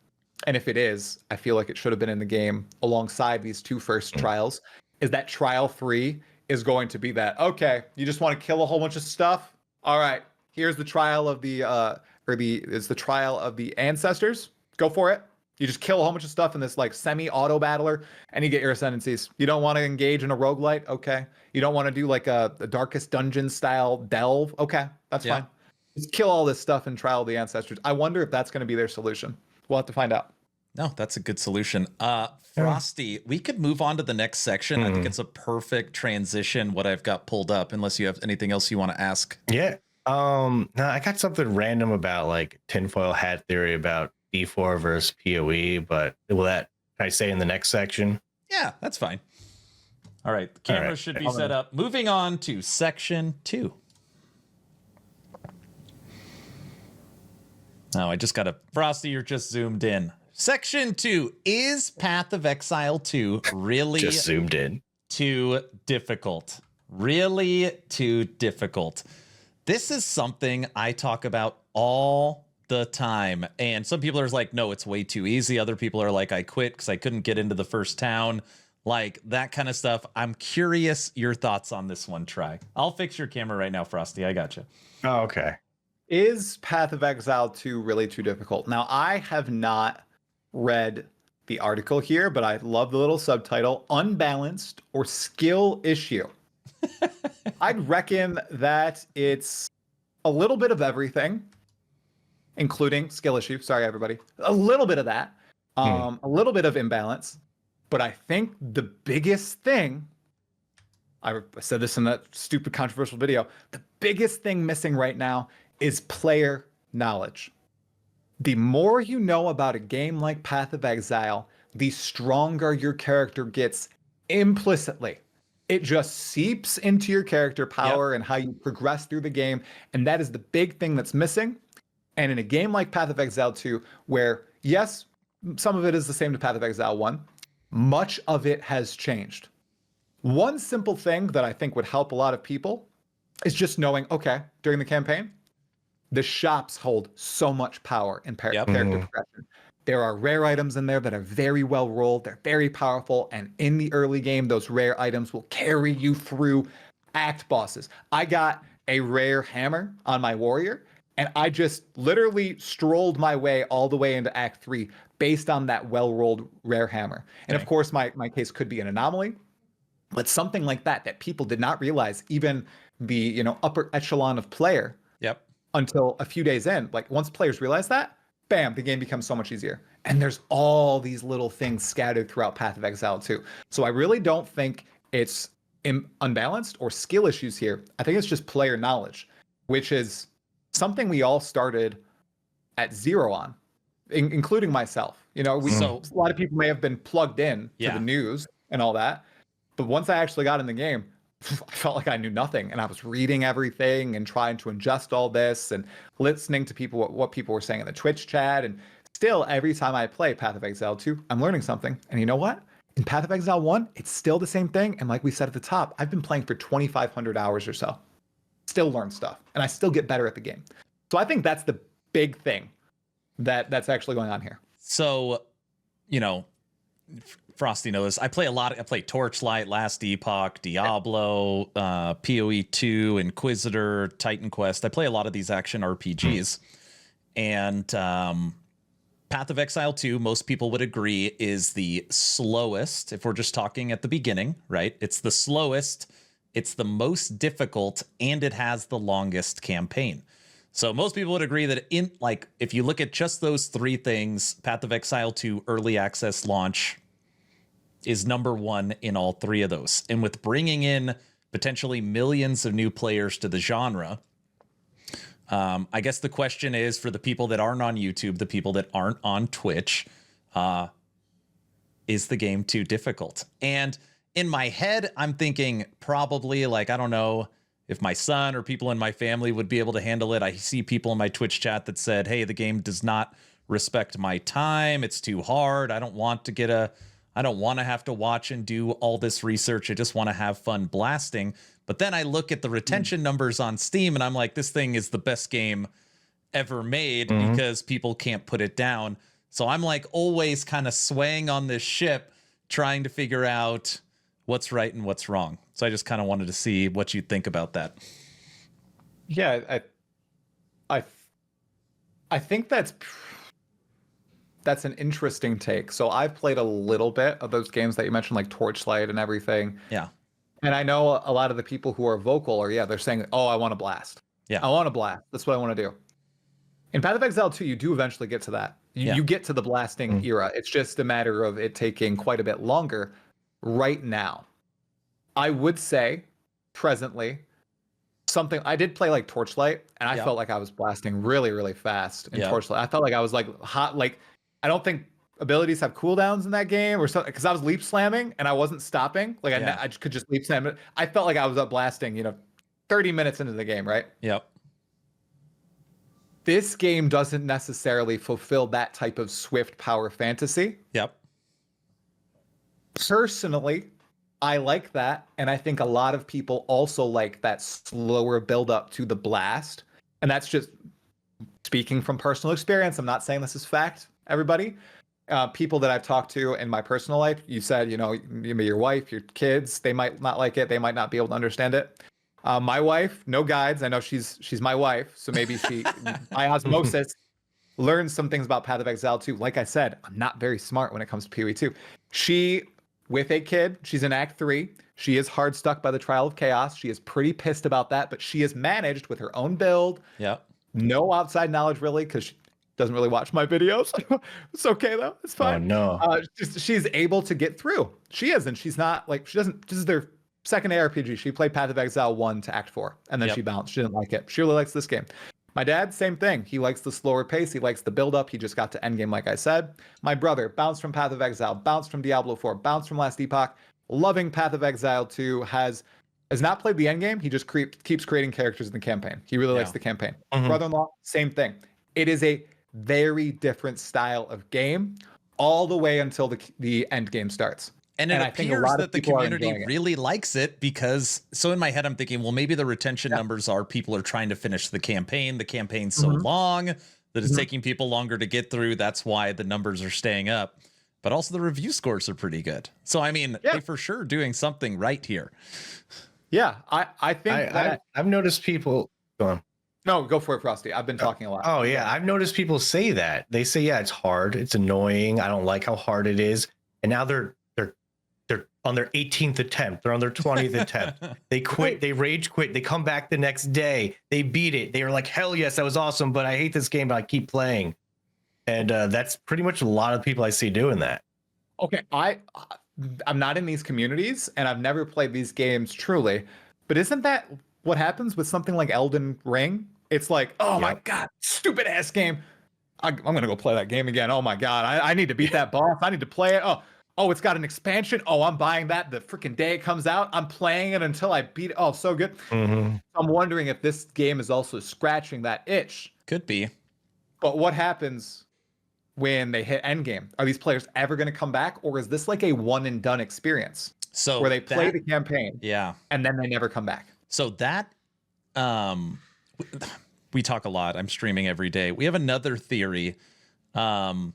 and if it is, I feel like it should have been in the game alongside these two first trials, is that trial 3 is going to be that, okay, you just want to kill a whole bunch of stuff? All right, here's the trial of the trial of the ancestors. Go for it. You just kill a whole bunch of stuff in this like semi-auto battler and you get your ascendancies. You don't want to engage in a roguelite? Okay. You don't want to do like a Darkest Dungeon style delve? Okay, that's fine. Just kill all this stuff and trial of the ancestors. I wonder if that's going to be their solution. We'll have to find out. No, that's a good solution. Frosty, we could move on to the next section. I think it's a perfect transition, what I've got pulled up, unless you have anything else you want to ask. Yeah. No, I got something random about like tinfoil hat theory about D4 versus POE, but can I say in the next section? Yeah, that's fine. All right, the camera should be set up. Moving on to section 2. Oh, I just got a Frosty, you're just zoomed in. Section 2, is Path of Exile 2 really just zoomed in? Too difficult? Really too difficult? This is something I talk about all the time. And some people are like, no, it's way too easy. Other people are like, I quit because I couldn't get into the first town. Like that kind of stuff. I'm curious your thoughts on this one. I'll fix your camera right now, Frosty. I got you. Oh, okay. Is Path of Exile 2 really too difficult? Now, I have not read the article here, but I love the little subtitle, Unbalanced or Skill Issue. I'd reckon that it's a little bit of everything, including skill issue. Sorry, everybody. A little bit of that. A little bit of imbalance. But I think the biggest thing, I said this in that stupid controversial video, the biggest thing missing right now is player knowledge. The more you know about a game like Path of Exile, the stronger your character gets implicitly. It just seeps into your character power and how you progress through the game. And that is the big thing that's missing. And in a game like Path of Exile 2, where, yes, some of it is the same to Path of Exile 1, much of it has changed. One simple thing that I think would help a lot of people is just knowing, okay, during the campaign, the shops hold so much power in character progression. There are rare items in there that are very well rolled. They're very powerful. And in the early game, those rare items will carry you through act bosses. I got a rare hammer on my warrior, and I just literally strolled my way all the way into Act 3 based on that well-rolled rare hammer. And of course, my case could be an anomaly, but something like that people did not realize, even the upper echelon of player, until a few days in. Like once players realize that, bam, the game becomes so much easier. And there's all these little things scattered throughout Path of Exile 2. So I really don't think it's unbalanced or skill issues here. I think it's just player knowledge, which is something we all started at zero on, including myself. A lot of people may have been plugged in to the news and all that, but once I actually got in the game, I felt like I knew nothing, and I was reading everything and trying to ingest all this and listening to people, what people were saying in the Twitch chat. And still, every time I play Path of Exile 2, I'm learning something. And you know what? In Path of Exile 1, it's still the same thing. And like we said at the top, I've been playing for 2,500 hours or so. Still learn stuff, and I still get better at the game. So I think that's the big thing that's actually going on here. So, Frosty knows I play a lot. I play Torchlight, Last Epoch, Diablo, POE2, Inquisitor, Titan Quest. I play a lot of these action RPGs. And Path of Exile 2, most people would agree, is the slowest, if we're just talking at the beginning, right? It's the slowest, it's the most difficult, and it has the longest campaign. So most people would agree that if you look at just those three things, Path of Exile 2 early access launch is number one in all three of those. And with bringing in potentially millions of new players to the genre, I guess the question is, for the people that aren't on YouTube, the people that aren't on Twitch, is the game too difficult? And in my head, I'm thinking probably, I don't know if my son or people in my family would be able to handle it. I see people in my Twitch chat that said, hey, the game does not respect my time. It's too hard. I don't want to have to watch and do all this research. I just want to have fun blasting. But then I look at the retention numbers on Steam and I'm like, this thing is the best game ever made because people can't put it down. So I'm always kind of swaying on this ship, trying to figure out what's right and what's wrong. So I just kind of wanted to see what you think about that. Yeah, I think that's an interesting take. So I've played a little bit of those games that you mentioned, like Torchlight and everything. Yeah. And I know a lot of the people who are vocal they're saying, oh, I want to blast. Yeah. I want to blast. That's what I want to do. In Path of Exile 2, you do eventually get to that. You get to the blasting era. It's just a matter of it taking quite a bit longer right now. I would say presently something I did play like Torchlight, and I felt like I was blasting really, really fast in Torchlight. I felt like I was hot. I don't think abilities have cooldowns in that game or something, because I was leap slamming and I wasn't stopping. I could just leap slam it. I felt like I was up blasting, 30 minutes into the game, right? Yep. This game doesn't necessarily fulfill that type of swift power fantasy. Yep. Personally, I like that, and I think a lot of people also like that slower build up to the blast. And that's just speaking from personal experience. I'm not saying this is fact, everybody. People that I've talked to in my personal life, you said, your wife, your kids, they might not like it. They might not be able to understand it. My wife, no guides. I know she's my wife, so maybe she, by osmosis, learns some things about Path of Exile 2. Like I said, I'm not very smart when it comes to POE2. She with a kid. She's in Act 3. She is hard stuck by the Trial of Chaos. She is pretty pissed about that, but she is managed with her own build. Yep. No outside knowledge really, because she doesn't really watch my videos. It's okay though. It's fine. Oh no. She's able to get through. She is, and she's not like, she doesn't, this is their second ARPG. She played Path of Exile 1 to Act 4, and then Yep. she bounced. She didn't like it. She really likes this game. My dad, same thing. He likes the slower pace. He likes the build up. He just got to endgame, like I said. My brother bounced from Path of Exile, bounced from Diablo 4, bounced from Last Epoch, loving Path of Exile 2, has not played the endgame. He just keeps creating characters in the campaign. He really likes the campaign. Mhm. Brother-in-law, same thing. It is a very different style of game all the way until the end game starts. And it I think a appears lot of that the people are community enjoying it. really likes it because, so in my head, I'm thinking, well, maybe the retention numbers are people are trying to finish the campaign. The campaign's so long that it's taking people longer to get through. That's why the numbers are staying up. But also the review scores are pretty good. So, I mean, they for sure doing something right here. Yeah, I think I've noticed people. Go on. No, go for it, Frosty. I've been talking a lot. Oh yeah, I've noticed people say that. They say, yeah, it's hard, it's annoying, I don't like how hard it is. And now they're on their 18th attempt, they're on their 20th attempt. They quit, they rage quit, they come back the next day, they beat it. They were like, hell yes, that was awesome, but I hate this game, but I keep playing. And that's pretty much a lot of people I see doing that. Okay, I'm not in these communities, and I've never played these games truly, but isn't that what happens with something like Elden Ring? It's like, oh my god, stupid ass game. I'm gonna go play that game again. Oh my god, I need to beat that boss. I need to play it. Oh, it's got an expansion. Oh, I'm buying that the freaking day it comes out. I'm playing it until I beat it. Oh, so good. I'm wondering if this game is also scratching that itch. Could be. But what happens when they hit endgame? Are these players ever going to come back, or is this like a one and done experience? So where they play the campaign, and then they never come back. So that, we talk a lot. I'm streaming every day. We have another theory. When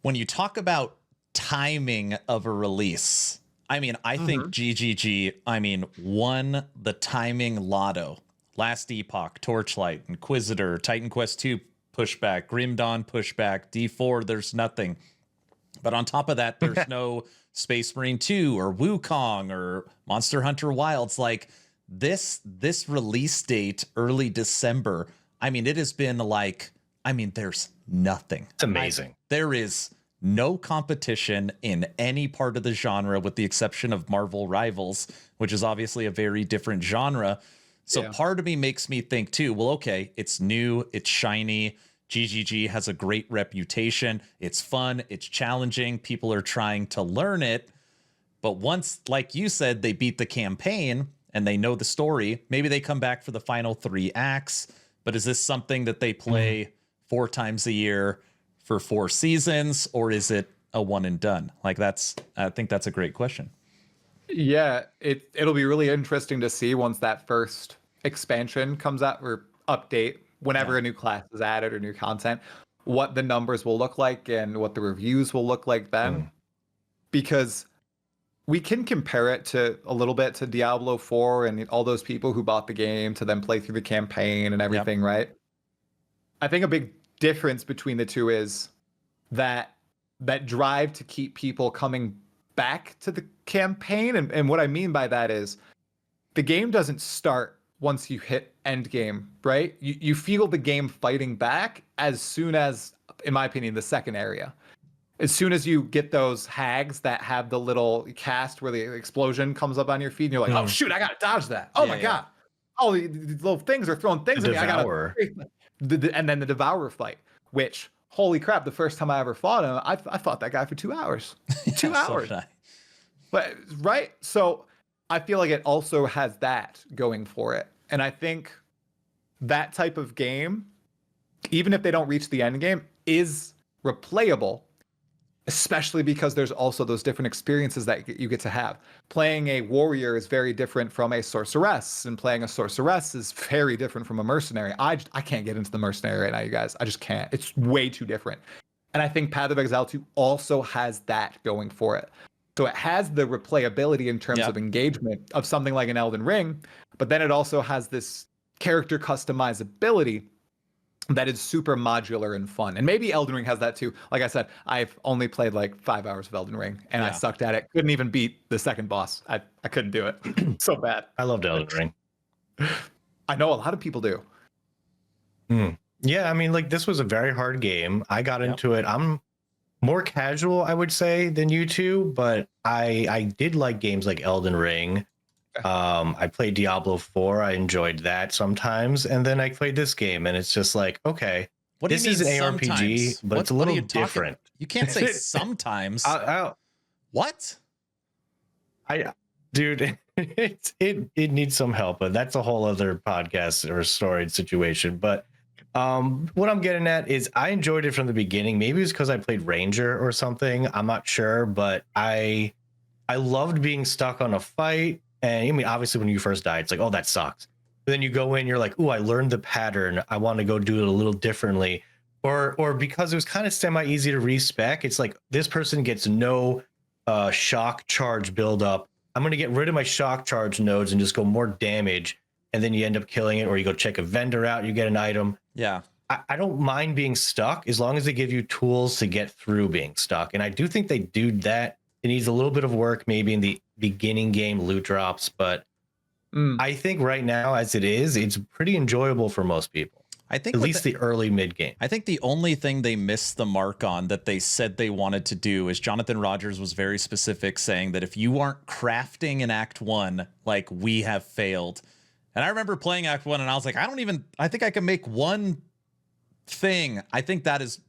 you talk about timing of a release, I mean, I think GGG, won the timing lotto. Last Epoch, Torchlight, Inquisitor, Titan Quest 2 pushback, Grim Dawn pushback, D4, there's nothing. But on top of that, there's no Space Marine 2 or Wukong or Monster Hunter Wilds. Like this release date, early December, it has been like, there's nothing. It's amazing. There is no competition in any part of the genre with the exception of Marvel Rivals, which is obviously a very different genre. So part of me makes me think too, well, okay, it's new, it's shiny. GGG has a great reputation. It's fun, it's challenging. People are trying to learn it. But once, like you said, they beat the campaign and they know the story, maybe they come back for the final 3 acts. But is this something that they play 4 times a year for 4 seasons, or is it a one and done? Like I think that's a great question. Yeah, it'll be really interesting to see once that first expansion comes out or update, whenever a new class is added or new content, what the numbers will look like and what the reviews will look like then. Because we can compare it to a little bit to Diablo 4 and all those people who bought the game to then play through the campaign and everything, right? I think a big difference between the two is that drive to keep people coming back to the campaign. And what I mean by that is the game doesn't start once you hit end game, right? You feel the game fighting back as soon as, in my opinion, the second area. As soon as you get those hags that have the little cast where the explosion comes up on your feet and you're like, oh shoot, I gotta dodge that. Oh my god. Oh, these little things are throwing things at me. I gotta. And then the Devourer fight, which, holy crap, the first time I ever fought him, I fought that guy for 2 hours. 2 hours. But right, so I feel like it also has that going for it. And I think that type of game, even if they don't reach the end game, is replayable, especially because there's also those different experiences that you get to have. Playing a warrior is very different from a sorceress, and playing a sorceress is very different from a mercenary. I can't get into the mercenary right now, you guys. I just can't. It's way too different. And I think Path of Exile 2 also has that going for it. So it has the replayability in terms of engagement of something like an Elden Ring, but then it also has this character customizability that is super modular and fun. And maybe Elden Ring has that too. Like I said, I've only played like 5 hours of Elden Ring and I Yeah. sucked at it. Couldn't even beat the second boss. I couldn't do it. So bad. I loved Elden Ring. I know a lot of people do. Yeah, I mean, like this was a very hard game. I got into it. I'm more casual, I would say, than you two, but I did like games like Elden Ring. I played Diablo 4. I enjoyed that sometimes, and then I played this game, and it's just like, okay, What do you this mean is an ARPG, sometimes? but it's a What are little you talking different. about? You can't say sometimes. What? Dude, it needs some help, but that's a whole other podcast or story situation. But what I'm getting at is I enjoyed it from the beginning. Maybe it's because I played Ranger or something. I'm not sure, but I loved being stuck on a fight. And I mean, obviously, when you first die, it's like, oh, that sucks. But then you go in, you're like, oh, I learned the pattern. I want to go do it a little differently. Or because it was kind of semi-easy to respec, it's like this person gets no shock charge buildup. I'm going to get rid of my shock charge nodes and just go more damage. And then you end up killing it, or you go check a vendor out, you get an item. Yeah. I don't mind being stuck as long as they give you tools to get through being stuck. And I do think they do that. It needs a little bit of work maybe in the beginning game loot drops, but I think right now as it is, it's pretty enjoyable for most people. I think at least the early mid game. I think the only thing they missed the mark on that they said they wanted to do is Jonathan Rogers was very specific, saying that if you aren't crafting in Act 1, like, we have failed. And I remember playing Act 1 and I was like, I think I can make one thing. I think that's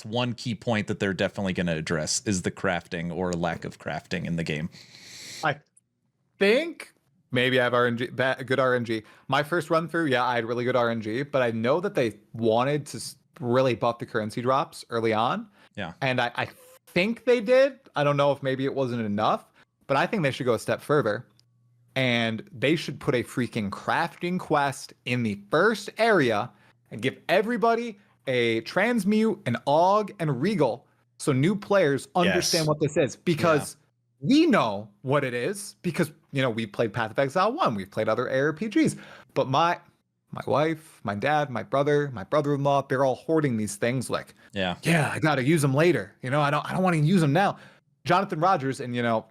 one key point that they're definitely going to address is the crafting or lack of crafting in the game. I think maybe I have good RNG. My first run through, yeah, I had really good RNG, but I know that they wanted to really buff the currency drops early on. Yeah. And I think they did. I don't know if maybe it wasn't enough, but I think they should go a step further. And they should put a freaking crafting quest in the first area and give everybody a transmute, an aug, and regal so new players understand what this is. Because we know what it is because, you know, we played Path of Exile 1, we've played other ARPGs. But my wife, my dad, my brother, my brother-in-law, they're all hoarding these things like, yeah, I got to use them later. You know, I don't want to use them now. Jonathan Rogers, and, you know,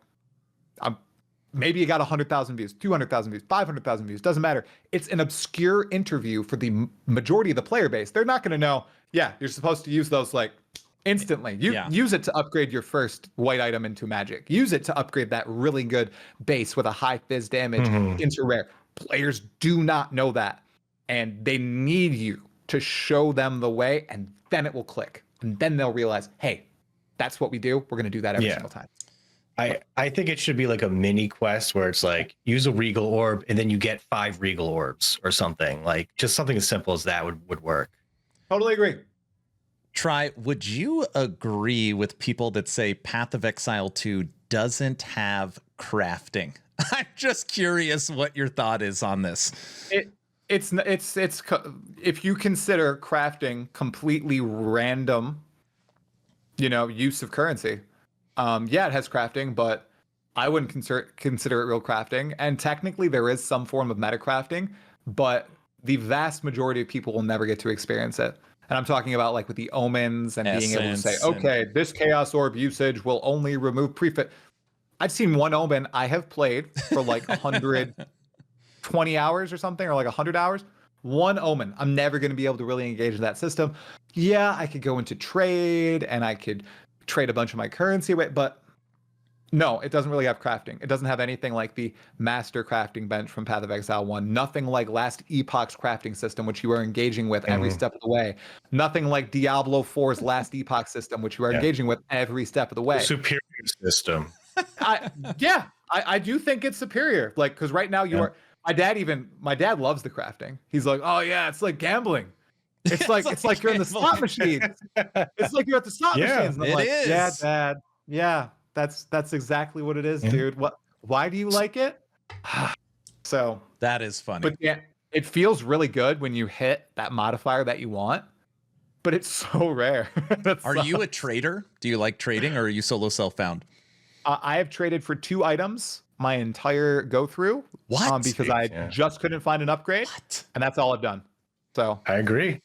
maybe you got 100,000 views, 200,000 views, 500,000 views, doesn't matter. It's an obscure interview for the majority of the player base. They're not going to know, yeah, you're supposed to use those like instantly. Use it to upgrade your first white item into magic. Use it to upgrade that really good base with a high fizz damage into rare. Players do not know that. And they need you to show them the way, and then it will click. And then they'll realize, hey, that's what we do. We're going to do that every single time. I think it should be like a mini quest where it's like use a regal orb and then you get 5 regal orbs or something. Like just something as simple as that would work. Totally agree. Try, would you agree with people that say Path of Exile 2 doesn't have crafting? I'm just curious what your thought is on this. It's if you consider crafting completely random, you know, use of currency. Yeah, it has crafting, but I wouldn't consider it real crafting. And technically, there is some form of meta crafting, but the vast majority of people will never get to experience it. And I'm talking about like with the omens and being able to say, okay, this chaos orb usage will only remove prefit. I've seen one omen I have played for like 120 hours or something, or like 100 hours. One omen. I'm never going to be able to really engage in that system. Yeah, I could go into trade and I could trade a bunch of my currency away, but no, it doesn't really have crafting. It doesn't have anything like the master crafting bench from Path of Exile 1. Nothing like Last Epoch's crafting system, which you are engaging with every step of the way. Nothing like Diablo 4's Last Epoch system, which you are engaging with every step of the way. Superior system. I do think it's superior. Like, because right now you are. My dad loves the crafting. He's like, oh yeah, it's like gambling. It's like you're in the slot machine. It's like you're at the slot machines. And I'm like, is. Yeah, Dad. Yeah, that's exactly what it is, dude. Why do you like it? So that is funny. But yeah, it feels really good when you hit that modifier that you want. But it's so rare. Are you a trader? Do you like trading, or are you solo self-found? I have traded for 2 items my entire go through. What? Because I just couldn't find an upgrade, and that's all I've done. So I agree.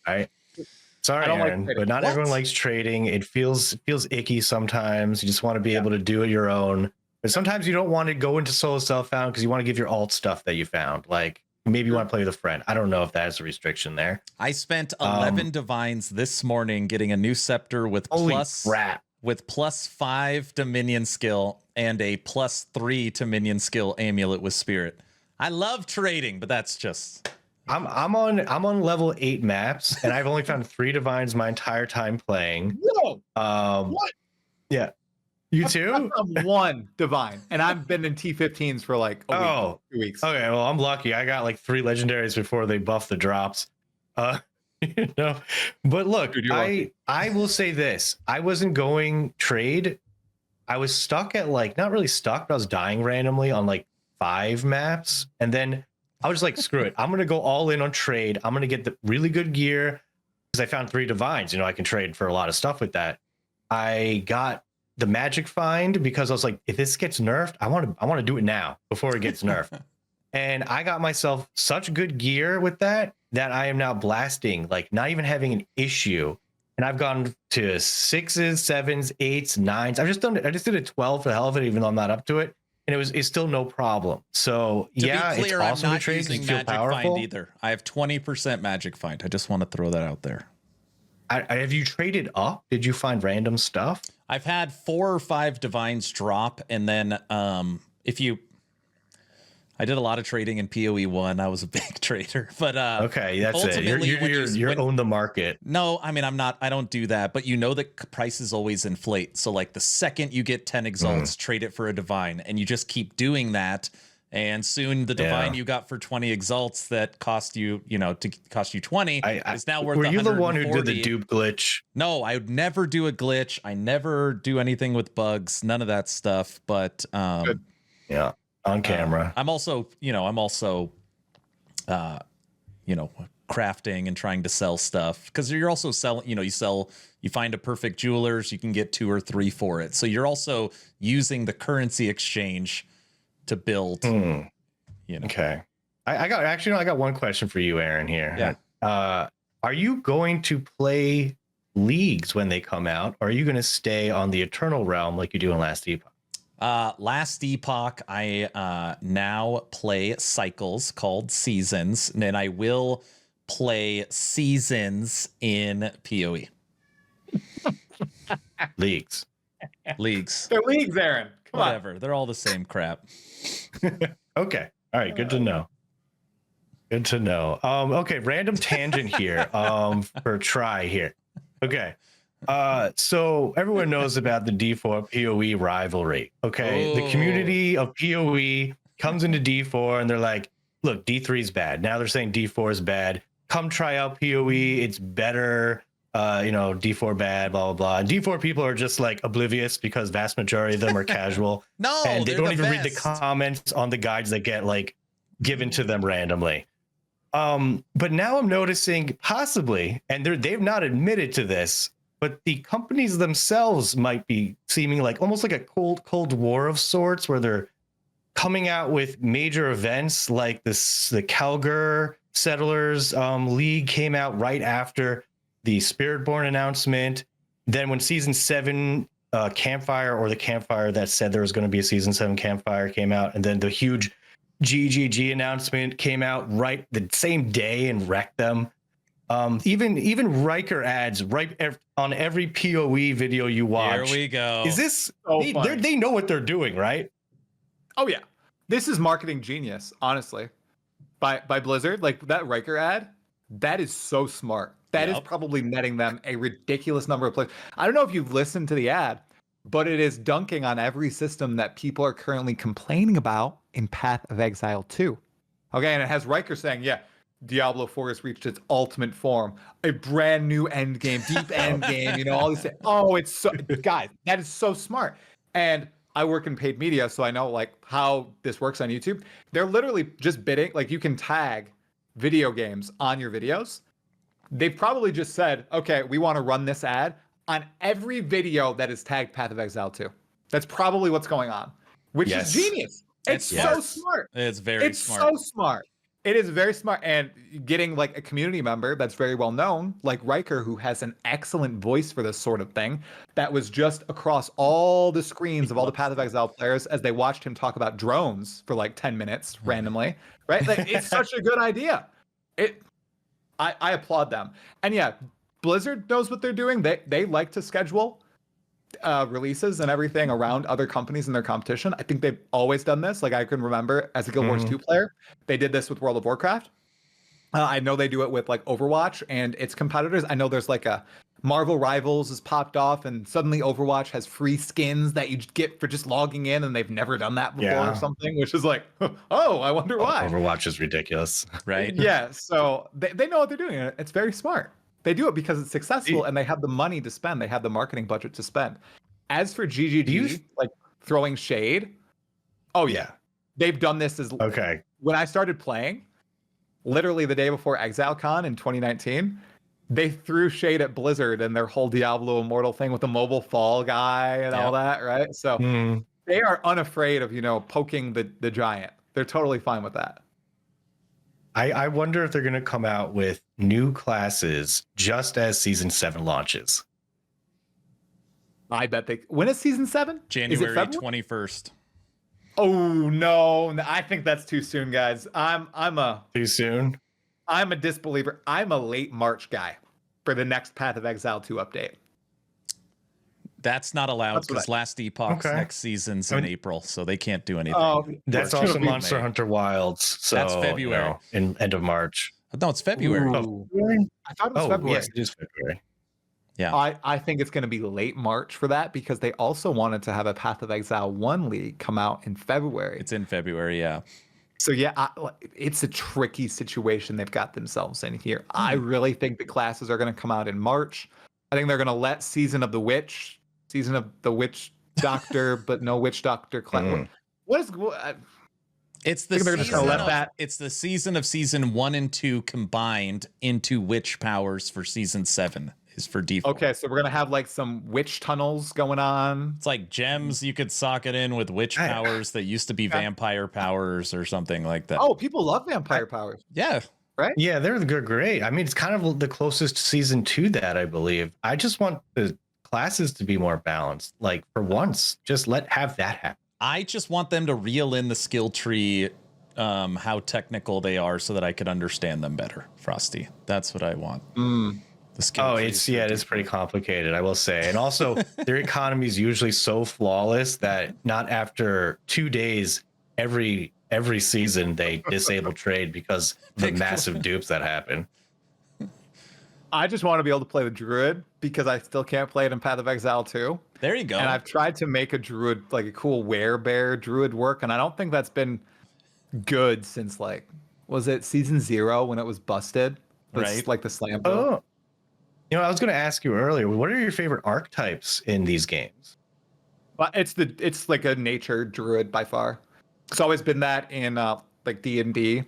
Sorry, I don't like Aaron, trading. but not What? everyone likes trading. It feels icky sometimes. You just want to be able to do it your own. But sometimes you don't want to go into solo self-found because you want to give your alt stuff that you found. Like maybe you want to play with a friend. I don't know if that's a restriction there. I spent 11 divines this morning getting a new scepter with Holy plus crap. with +5 to minion skill and a +3 to minion skill amulet with spirit. I love trading, but that's just I'm on level 8 maps, and I've only found 3 divines my entire time playing. Whoa! What? Yeah. You too? I'm one divine, and I've been in T15s for like a week, 2 weeks. Okay, well, I'm lucky. I got like 3 legendaries before they buffed the drops. You know, but look, Dude, you're lucky. I will say this. I wasn't going trade. I was stuck at like, not really stuck, but I was dying randomly on like 5 maps. And then I was like, screw it. I'm going to go all in on trade. I'm going to get the really good gear because I found 3 divines. You know, I can trade for a lot of stuff with that. I got the magic find because I was like, if this gets nerfed, I want to do it now before it gets nerfed. And I got myself such good gear with that I am now blasting, like not even having an issue. And I've gone to 6s, 7s, 8s, 9s. I just did a 12 for the hell of it, even though I'm not up to it. And it's still no problem. So to yeah, be clear, it's awesome I'm to not trade because using you feel magic powerful. find either. I have 20% magic find. I just want to throw that out there. Have you traded up? Did you find random stuff? I've had 4 or 5 divines drop, and then I did a lot of trading in POE1. I was a big trader, but Okay, that's it. ultimately, You're own the market. No, I mean, I don't do that, but you know that prices always inflate. So like the second you get 10 exalts, trade it for a divine, and you just keep doing that. And soon the divine you got for 20 exalts that cost you, to cost you 20 is now worth 140. Were you the one who did the dupe glitch? No, I would never do a glitch. I never do anything with bugs, none of that stuff. But yeah, on camera. I'm also crafting and trying to sell stuff because you're also selling, you find a perfect jewelers, you can get 2 or 3 for it. So you're also using the currency exchange to build, Okay. I got one question for you, Aaron, here. Yeah. Are you going to play leagues when they come out, or are you going to stay on the Eternal Realm like you do in Last Epoch? Last Epoch, I now play cycles called seasons, and then I will play seasons in PoE. Leagues. They're leagues, Aaron. Come Whatever. They're all the same crap. Okay. All right. Good to know. Good to know. Okay. Random tangent here. For try here. Okay. So everyone knows about the D4 PoE rivalry. Okay. The community of PoE comes into D4 and they're like, look, D3 is bad. Now they're saying D4 is bad. Come try out PoE. It's better. D4 bad, blah, blah, blah. And D4 people are just like oblivious because vast majority of them are casual. No, and they they're don't the even read the best. comments on the guides that get like given to them randomly. But now I'm noticing possibly, and they've not admitted to this, but the companies themselves might be seeming like almost like a cold war of sorts, where they're coming out with major events like the Calgar Settlers League came out right after the Spiritborn announcement. Then when season 7 campfire, or the campfire that said there was going to be a season 7 campfire, came out, and then the huge GGG announcement came out right the same day and wrecked them. Even Riker ads right on every PoE video you watch. Here we go. Is this So they know what they're doing, right? Oh yeah, this is marketing genius, honestly, by Blizzard. Like that Riker ad, that is so smart. That is probably netting them a ridiculous number of players. I don't know if you've listened to the ad, but it is dunking on every system that people are currently complaining about in Path of Exile 2. Okay, and it has Riker saying, yeah, Diablo 4 has reached its ultimate form, a brand new end game, deep end game, all these things. Oh, it's so, guys, that is so smart. And I work in paid media, so I know like how this works on YouTube. They're literally just bidding, like you can tag video games on your videos. They've probably just said, okay, we want to run this ad on every video that is tagged Path of Exile 2. That's probably what's going on, which is genius. It's so smart. It's very it's smart. so smart. It is very smart, and getting like a community member that's very well known, like Riker, who has an excellent voice for this sort of thing, that was just across all the screens of all the Path of Exile players as they watched him talk about drones for like 10 minutes randomly, right? Like, it's such a good idea. I applaud them. And yeah, Blizzard knows what they're doing. They like to schedule releases and everything around other companies in their competition. I think they've always done this. Like, I can remember as a Guild Wars 2 player, they did this with World of Warcraft. I know they do it with like Overwatch and its competitors. I know there's like a Marvel Rivals has popped off, and suddenly Overwatch has free skins that you get for just logging in, and they've never done that before or something, which is like, oh, I wonder why. Overwatch is ridiculous. Right? Yeah, so they know what they're doing. It's very smart. They do it because it's successful and they have the money to spend. They have the marketing budget to spend. As for GGG, like throwing shade, oh yeah, they've done this as Okay. When I started playing, literally the day before ExileCon in 2019, they threw shade at Blizzard and their whole Diablo Immortal thing with the mobile fall guy and all that, right? So they are unafraid of, poking the giant. They're totally fine with that. I wonder if they're going to come out with new classes just as season 7 launches. I bet they. When is season 7? January 21st. Oh no, I think that's too soon, guys. Too soon? I'm a disbeliever. I'm a late March guy for the next Path of Exile 2 update. That's not allowed because Last Epoch's next season's in April, so they can't do anything. Oh, that's also Monster Hunter Wilds. So that's February. In end of March. No, it's February. I thought it was February. Yes, it is February. Yeah. I think it's going to be late March for that because they also wanted to have a Path of Exile 1 league come out in February. It's in February, yeah. So yeah, it's a tricky situation they've got themselves in here. I really think the classes are going to come out in March. I think they're going to let Season of the Witch Doctor, but no Witch Doctor class. What is? It's the it's the season of season 1 and 2 combined into witch powers for season 7 is for default. Okay, so we're gonna have like some witch tunnels going on. It's like gems you could socket in with witch powers that used to be vampire powers or something like that. Oh, people love vampire powers. Yeah. Right? Yeah, they're great. I mean, it's kind of the closest season to that, I believe. I just want the classes to be more balanced. Like, for once, just have that happen. I just want them to reel in the skill tree, how technical they are, so that I could understand them better, Frosty. That's what I want. The skill tree it's pretty complicated, I will say. And also, their economy is usually so flawless that not after 2 days every season they disable trade because of the massive dupes that happen. I just want to be able to play the Druid because I still can't play it in Path of Exile 2. There you go. And I've tried to make a Druid, like a cool werebear Druid work, and I don't think that's been good since, like, was it season 0 when it was busted? Right. Like the slam build. Oh. I was going to ask you earlier, what are your favorite archetypes in these games? But it's like a nature Druid by far. It's always been that in like D&D.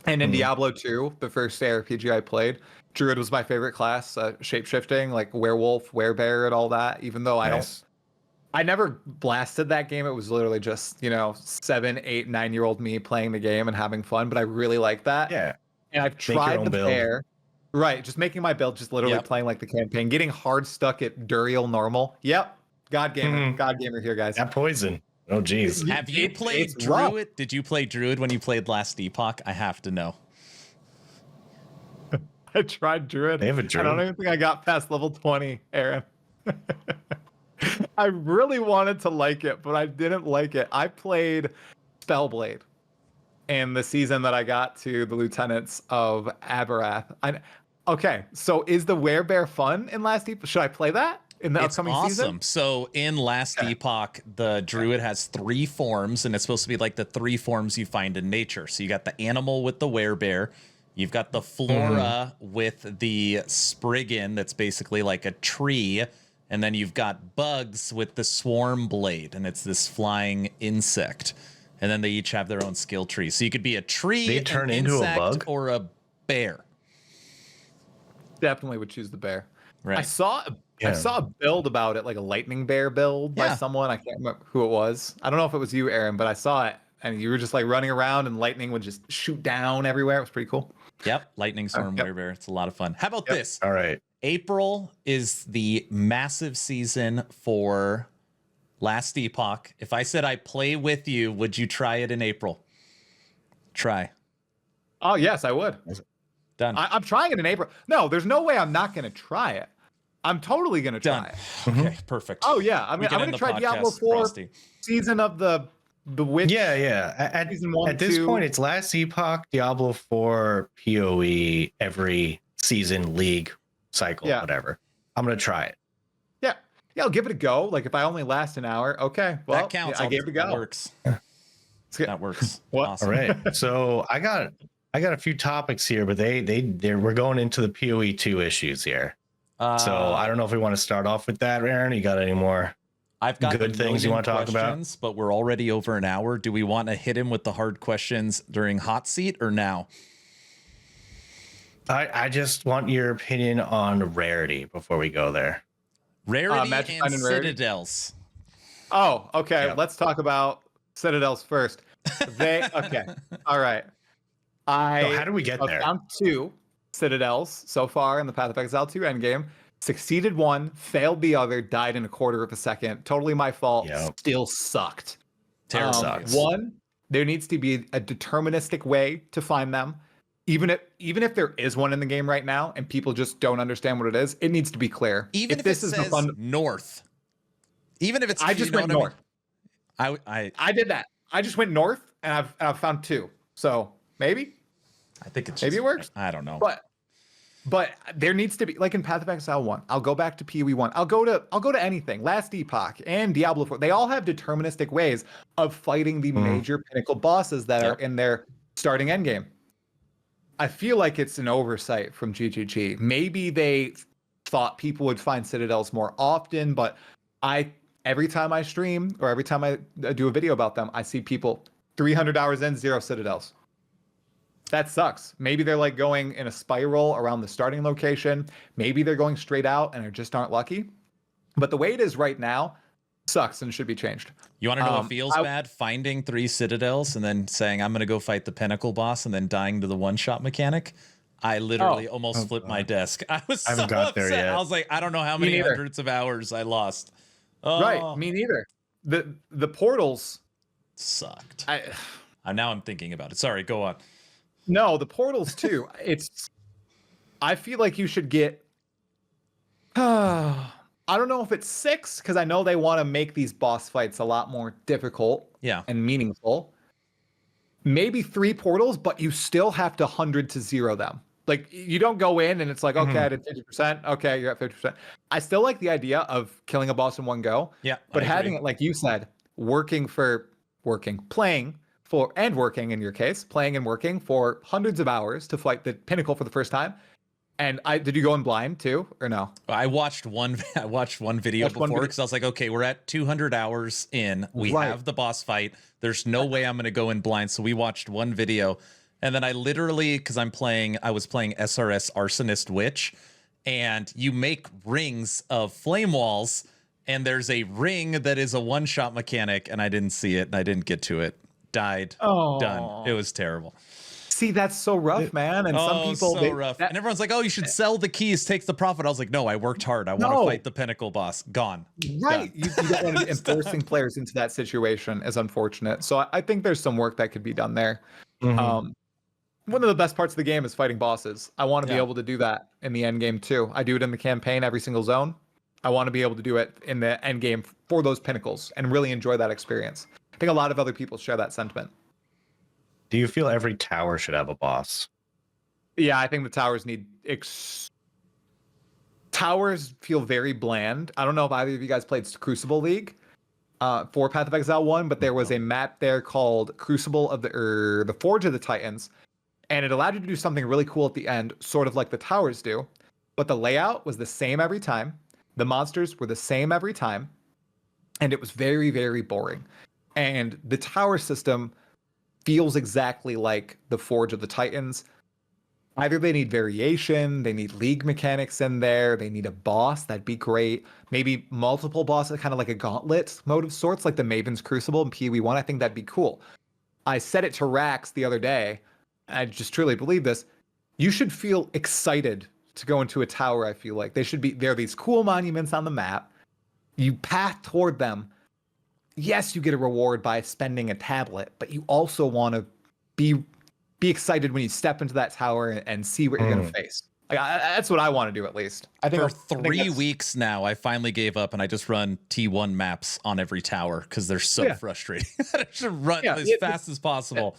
And in Diablo 2, the first ARPG I played, Druid was my favorite class, shape-shifting, like werewolf, werebear, and all that. Even though I never blasted that game. It was literally just, 7, 8, 9-year-old me playing the game and having fun. But I really like that. Yeah. And I've tried the bear. Right, just making my build, just literally playing like the campaign, getting hard stuck at Duriel normal. Yep, God gamer here, guys. That poison. Oh, geez. Have you played Druid? Rough. Did you play Druid when you played Last Epoch? I have to know. I tried Druid. They have a Druid. I don't even think I got past level 20, Aaron. I really wanted to like it, but I didn't like it. I played Spellblade in the season that I got to the Lieutenants of Aberath. Okay, so is the werebear fun in Last Epoch? Should I play that in the upcoming season? So in Last Epoch, the Druid has 3 forms, and it's supposed to be like the 3 forms you find in nature. So you got the animal with the werebear. You've got the flora with the Spriggan, that's basically like a tree. And then you've got bugs with the swarm blade, and it's this flying insect. And then they each have their own skill tree. So you could be a tree, they turn into a bug, or a bear. Definitely would choose the bear. Right. I saw a build about it, like a lightning bear build by someone. I can't remember who it was. I don't know if it was you, Aaron, but I saw it. and you were just like running around, and lightning would just shoot down everywhere. It was pretty cool. Yep, Lightning Storm Yep. Warrior. It's a lot of fun. How about Yep. this? All right. April is the massive season for Last Epoch. If I said I play with you, would you try it in April? Try. Oh yes, I would. Done. I'm trying it in April. No, there's no way I'm not going to try it. I'm totally going to try Done. it. Okay, perfect. Oh yeah, I'm We can going end to the try Diablo podcast, 4 Frosty. season of the Witch. Yeah. Season 1, At this 2. point, it's Last Epoch, Diablo 4, POE, every season, league, cycle, Yeah. whatever. I'm going to try it. Yeah, I'll give it a go. Like if I only last an hour, okay. Well, That counts. I gave it a go. That works. It's good. That works. What? Awesome. All right. So I got a few topics here, but we're going into the POE2 issues here. So I don't know if we want to start off with that, Aaron. You got any more? I've got good a things you million want to talk about? questions, but we're already over an hour. Do we want to hit him with the hard questions during hot seat or now? I just want your opinion on rarity before we go there. Rarity Magic and Find and Rarity? Citadels. Oh, okay. Yeah. Let's talk about Citadels first. Okay. All right. So how do we get there? Found 2 Citadels so far in the Path of Exile 2 endgame. Succeeded one, failed the other, died in a quarter of a second. Totally my fault. Yep. Still sucked. Terrible. Sucks. One, there needs to be a deterministic way to find them. Even if there is one in the game right now and people just don't understand what it is, it needs to be clear. Even if this it is says north. Even if it's I you just know went what north. I mean? I I did that. I just went north and I've found 2. So maybe think it's Maybe just- it works. I don't know. But there needs to be, like in Path of Exile 1, I'll go back to PoE 1. I'll go to anything. Last Epoch and Diablo 4. They all have deterministic ways of fighting the major pinnacle bosses that Yep. are in their starting endgame. I feel like it's an oversight from GGG. Maybe they thought people would find Citadels more often, but every time I stream or every time I do a video about them, I see people 300 hours in, 0 Citadels. That sucks. Maybe they're like going in a spiral around the starting location. Maybe they're going straight out and just aren't lucky. But the way it is right now sucks and should be changed. You want to know what feels bad? Finding 3 Citadels and then saying, I'm going to go fight the Pinnacle boss and then dying to the one-shot mechanic. I literally almost flipped my desk. I was so haven't got there upset. yet. I was like, I don't know how Me many neither. hundreds of hours I lost. Oh, Right. Me neither. The portals. sucked. I Now I'm thinking about it. Sorry, go on. No, the portals too. I feel like you should get I don't know if it's 6, because I know they want to make these boss fights a lot more difficult Yeah. and meaningful. Maybe 3 portals, but you still have to 100 to 0 them. Like you don't go in and it's like, okay, I did 50%. Okay, you're at 50%. I still like the idea of killing a boss in one go. Yeah. But I having agree. it, like you said, playing in your case, playing and working for hundreds of hours to fight the pinnacle for the first time. And did you go in blind too, or no? I watched one video Watched one before video. because I was like, okay, we're at 200 hours in. We Right. have the boss fight. There's no way I'm going to go in blind. So we watched one video. And then I literally, because I was playing SRS Arsonist Witch, and you make rings of flame walls, and there's a ring that is a one-shot mechanic, and I didn't see it, and I didn't get to it. Died. Oh, Done. It was terrible. See, that's so rough, man. And some people, so rough. And everyone's like, oh, you should sell the keys, takes the profit. I was like, no, I worked hard. I want to No. fight the Pinnacle boss. Gone. right? Done. You don't want to be enforcing players into that situation is unfortunate. So I think there's some work that could be done there. One of the best parts of the game is fighting bosses. I want to be Yeah. able to do that in the end game too. I do it in the campaign every single zone. I want to be able to do it in the end game for those pinnacles and really enjoy that experience. I think a lot of other people share that sentiment. Do you feel every tower should have a boss? Yeah, I think the towers need towers feel very bland. I don't know if either of you guys played Crucible League for Path of Exile 1, but there was a map there called Crucible of the Forge of the Titans, and it allowed you to do something really cool at the end, sort of like the towers do. But the layout was the same every time. The monsters were the same every time, and it was very, very boring. And the tower system feels exactly like the Forge of the Titans. Either they need variation, they need league mechanics in there, they need a boss, that'd be great. Maybe multiple bosses, kind of like a gauntlet mode of sorts, like the Maven's Crucible and PoE1. I think that'd be cool. I said it to Rax the other day. I just truly believe this. You should feel excited to go into a tower. I feel like there are these cool monuments on the map. You path toward them. Yes, you get a reward by spending a tablet, but you also want to be excited when you step into that tower and see what you're going to face. Like that's what I want to do, at least. I think for 3 weeks now, I finally gave up and I just run T1 maps on every tower because they're so frustrating. I should run as fast as possible.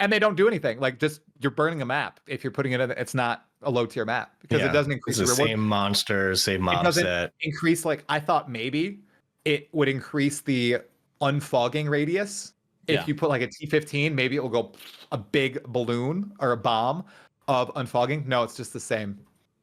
And they don't do anything. Like, just you're burning a map if you're putting it in. It's not a low tier map because it doesn't increase the reward. same monsters, same mob set. Increase, like, I thought maybe it would increase the unfogging radius. If you put like a T15, maybe it will go a big balloon or a bomb of unfogging. No, it's just the same.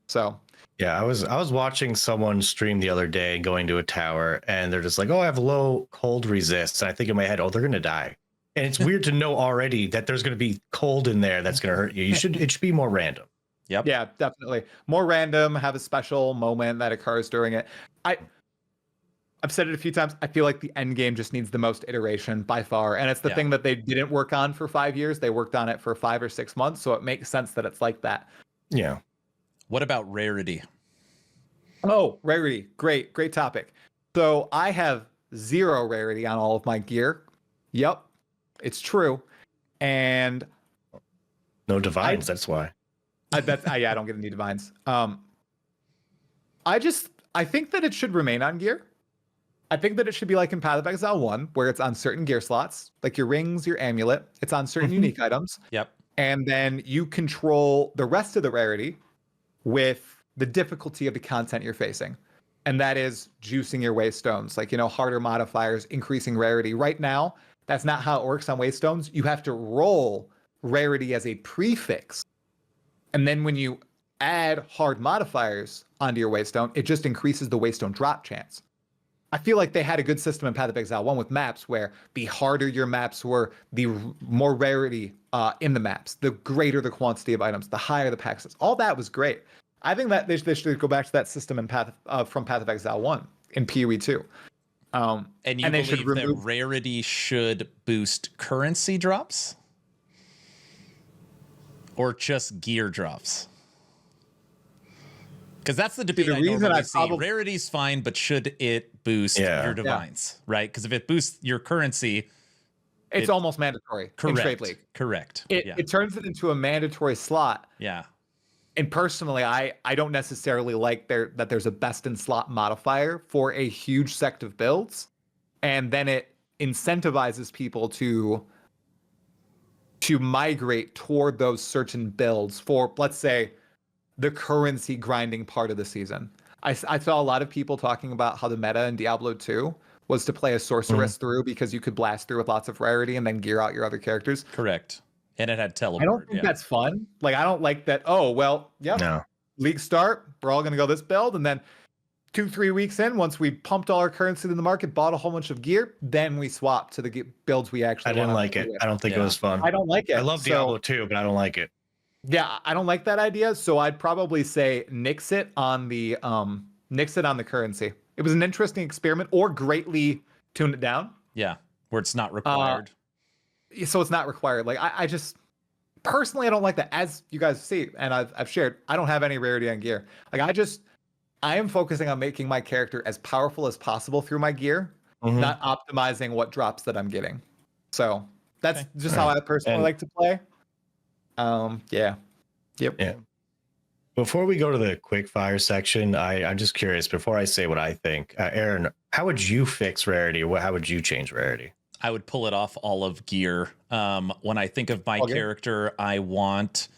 So yeah, I was watching someone stream the other day going to a tower, and they're just like, "Oh, I have low cold resist." And I think in my head, "Oh, they're gonna die." And it's weird to know already that there's gonna be cold in there that's gonna hurt you. It should be more random. Yep. Yeah, definitely more random. Have a special moment that occurs during it. I've said it a few times. I feel like the end game just needs the most iteration by far. And it's the thing that they didn't work on for 5 years. They worked on it for 5 or 6 months. So it makes sense that it's like that. Yeah. What about rarity? Oh, rarity. Great topic. So I have 0 rarity on all of my gear. Yep, it's true. And no divines, that's why. I bet I don't get any divines. I think that it should remain on gear. I think that it should be like in Path of Exile 1, where it's on certain gear slots, like your rings, your amulet. It's on certain unique items. Yep. And then you control the rest of the rarity with the difficulty of the content you're facing. And that is juicing your waystones, like, harder modifiers, increasing rarity. Right now, that's not how it works on waystones. You have to roll rarity as a prefix. And then when you add hard modifiers onto your waystone, it just increases the waystone drop chance. I feel like they had a good system in Path of Exile 1 with maps where the harder your maps were, the more rarity in the maps, the greater the quantity of items, the higher the pack size. All that was great. I think that they should go back to that system in from Path of Exile 1 in POE2. And you believe that rarity should boost currency drops? Or just gear drops? Because that's the debate I normally see. Rarity's fine, but should it boost your divines, right? Because if it boosts your currency, it's almost mandatory in Trade League. Correct. It turns it into a mandatory slot. Yeah. And personally, I don't necessarily like that there's a best in slot modifier for a huge sect of builds, and then it incentivizes people to migrate toward those certain builds for, let's say, the currency grinding part of the season. I saw a lot of people talking about how the meta in Diablo 2 was to play a sorceress through because you could blast through with lots of rarity and then gear out your other characters. Correct. And it had teleport. I don't think that's fun. Like, I don't like that. Oh, well, no. League start, we're all going to go this build. And then 2-3 weeks in, once we pumped all our currency in the market, bought a whole bunch of gear, then we swap to the builds we actually I didn't like it. I don't think it was fun. I don't like it. I love Diablo 2, but I don't like it. Yeah, I don't like that idea. So I'd probably say nix it on the currency. It was an interesting experiment, or greatly tune it down. Yeah, where it's not required. So it's not required. Like, I just personally, I don't like that. As you guys see, and I've shared, I don't have any rarity on gear. Like, I am focusing on making my character as powerful as possible through my gear, not optimizing what drops that I'm getting. So that's just how I personally like to play. Yeah. Before we go to the quick fire section, I'm just curious, before I say what I think, Aaron, how would you fix rarity? How would you change rarity? I would pull it off all of gear. When I think of my character, I want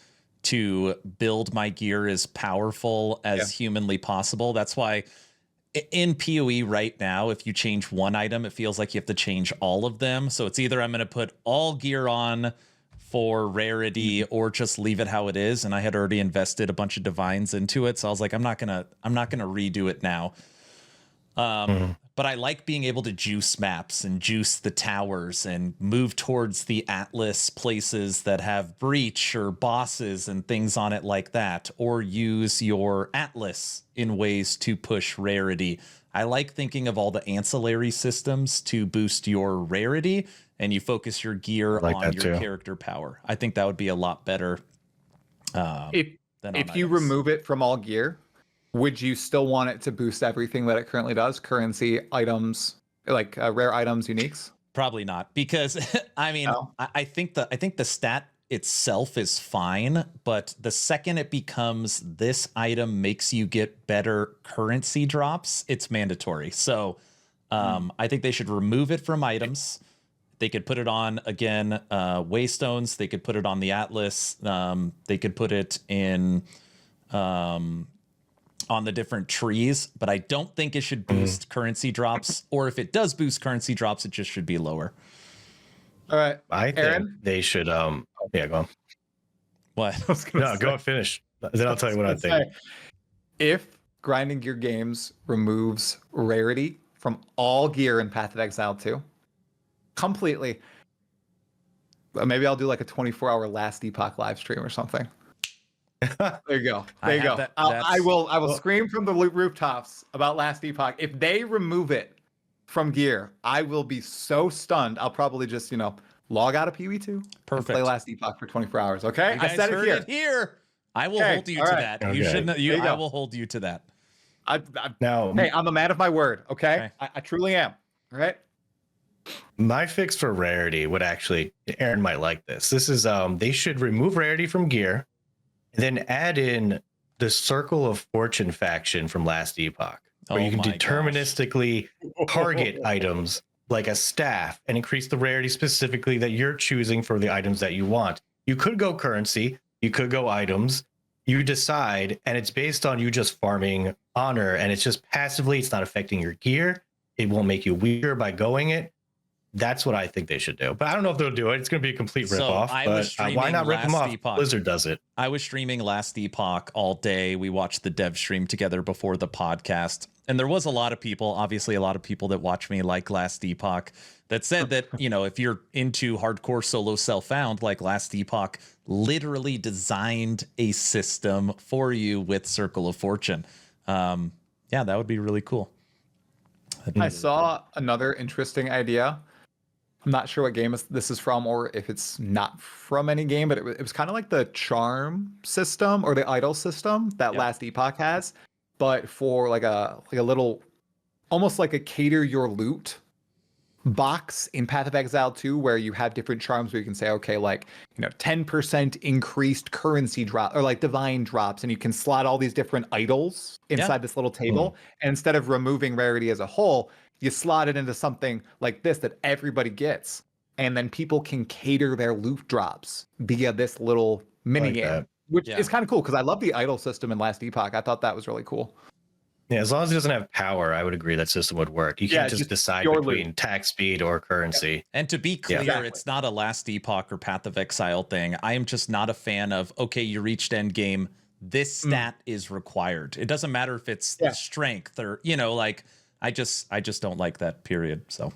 to build my gear as powerful as humanly possible. That's why in PoE right now, if you change one item, it feels like you have to change all of them. So it's either I'm going to put all gear on for rarity or just leave it how it is. And I had already invested a bunch of divines into it. So I was like, I'm not gonna redo it now. But I like being able to juice maps and juice the towers and move towards the Atlas places that have breach or bosses and things on it like that, or use your Atlas in ways to push rarity. I like thinking of all the ancillary systems to boost your rarity, and you focus your gear on your character power. I think that would be a lot better. If you remove it from all gear, would you still want it to boost everything that it currently does? Currency, items, like rare items, uniques? Probably not, because I mean, I think the stat itself is fine, but the second it becomes this item makes you get better currency drops, it's mandatory. So I think they should remove it from items. They could put it on, again, Waystones. They could put it on the Atlas. They could put it in on the different trees, but I don't think it should boost currency drops, or if it does boost currency drops, it just should be lower. All right. I think they should, yeah, go on. What? No, go and finish. Then I'll tell you what I think. If grinding gear games removes rarity from all gear in Path of Exile 2, completely, maybe I'll do like a 24-hour Last Epoch live stream or something. There you go. There you go. I will scream from the rooftops about Last Epoch. If they remove it from gear, I will be so stunned. I'll probably just, log out of POE2. Perfect. And play Last Epoch for 24 hours. Okay. I said it here. I will hold you to that. Okay. You shouldn't. I will hold you to that. Hey, I'm a man of my word. Okay. I truly am. All right. My fix for rarity would actually, Aaron might like this. This is they should remove rarity from gear, and then add in the Circle of Fortune faction from Last Epoch, where you can deterministically target items like a staff and increase the rarity specifically that you're choosing for the items that you want. You could go currency, you could go items, you decide, and it's based on you just farming honor, and it's just passively, it's not affecting your gear. It won't make you weaker by going it. That's what I think they should do. But I don't know if they'll do it. It's going to be a complete ripoff. But why not rip them off? Blizzard does it. I was streaming Last Epoch all day. We watched the dev stream together before the podcast. And there was a lot of people, obviously a lot of people that watch me like Last Epoch, that said that, if you're into hardcore solo self-found, like Last Epoch literally designed a system for you with Circle of Fortune. Yeah, that would be really cool. I saw another interesting idea. I'm not sure what game this is from, or if it's not from any game, but it was kind of like the charm system or the idol system that Last Epoch has, but for like a little, almost like a cater your loot box in Path of Exile 2, where you have different charms where you can say, okay, 10% increased currency drop, or like divine drops, and you can slot all these different idols inside this little table. And instead of removing rarity as a whole, you slot it into something like this that everybody gets, and then people can cater their loot drops via this little mini game, which is kind of cool, because I love the idol system in Last Epoch. I thought that was really cool. Yeah, as long as it doesn't have power, I would agree that system would work. You can't just decide between attack speed or currency. And to be clear, it's not a Last Epoch or Path of Exile thing. I am just not a fan of, okay, you reached end game, this stat is required. It doesn't matter if it's strength or, I just don't like that, period. So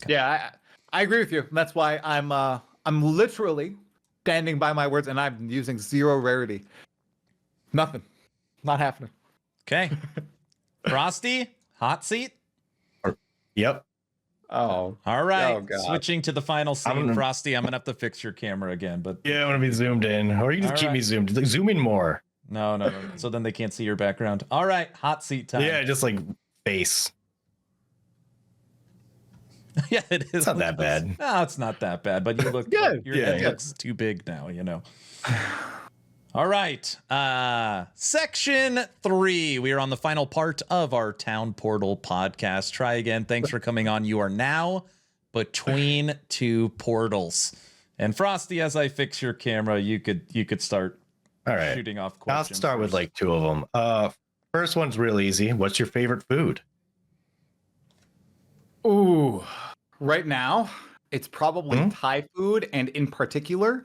I agree with you. That's why I'm literally standing by my words, and I'm using 0 rarity. Nothing. Not happening. Okay. Frosty, hot seat? Yep. Oh. All right. Switching to the final scene, Frosty, I'm going to have to fix your camera again. But yeah, I want to be zoomed in. Or you can just keep me zoomed. Zoom in more. No. So then they can't see your background. All right. Hot seat time. Yeah, just like face. Yeah, it is. It's not that bad. No, it's not that bad, but you look good. Your head looks too big now, All right. Section 3. We are on the final part of our Town Portal podcast. Try again. Thanks for coming on. You are now between 2 portals. And Frosty, as I fix your camera, you could start shooting off questions. I'll start with like 2 of them. First one's real easy. What's your favorite food? Ooh, right now it's probably Thai food, and in particular,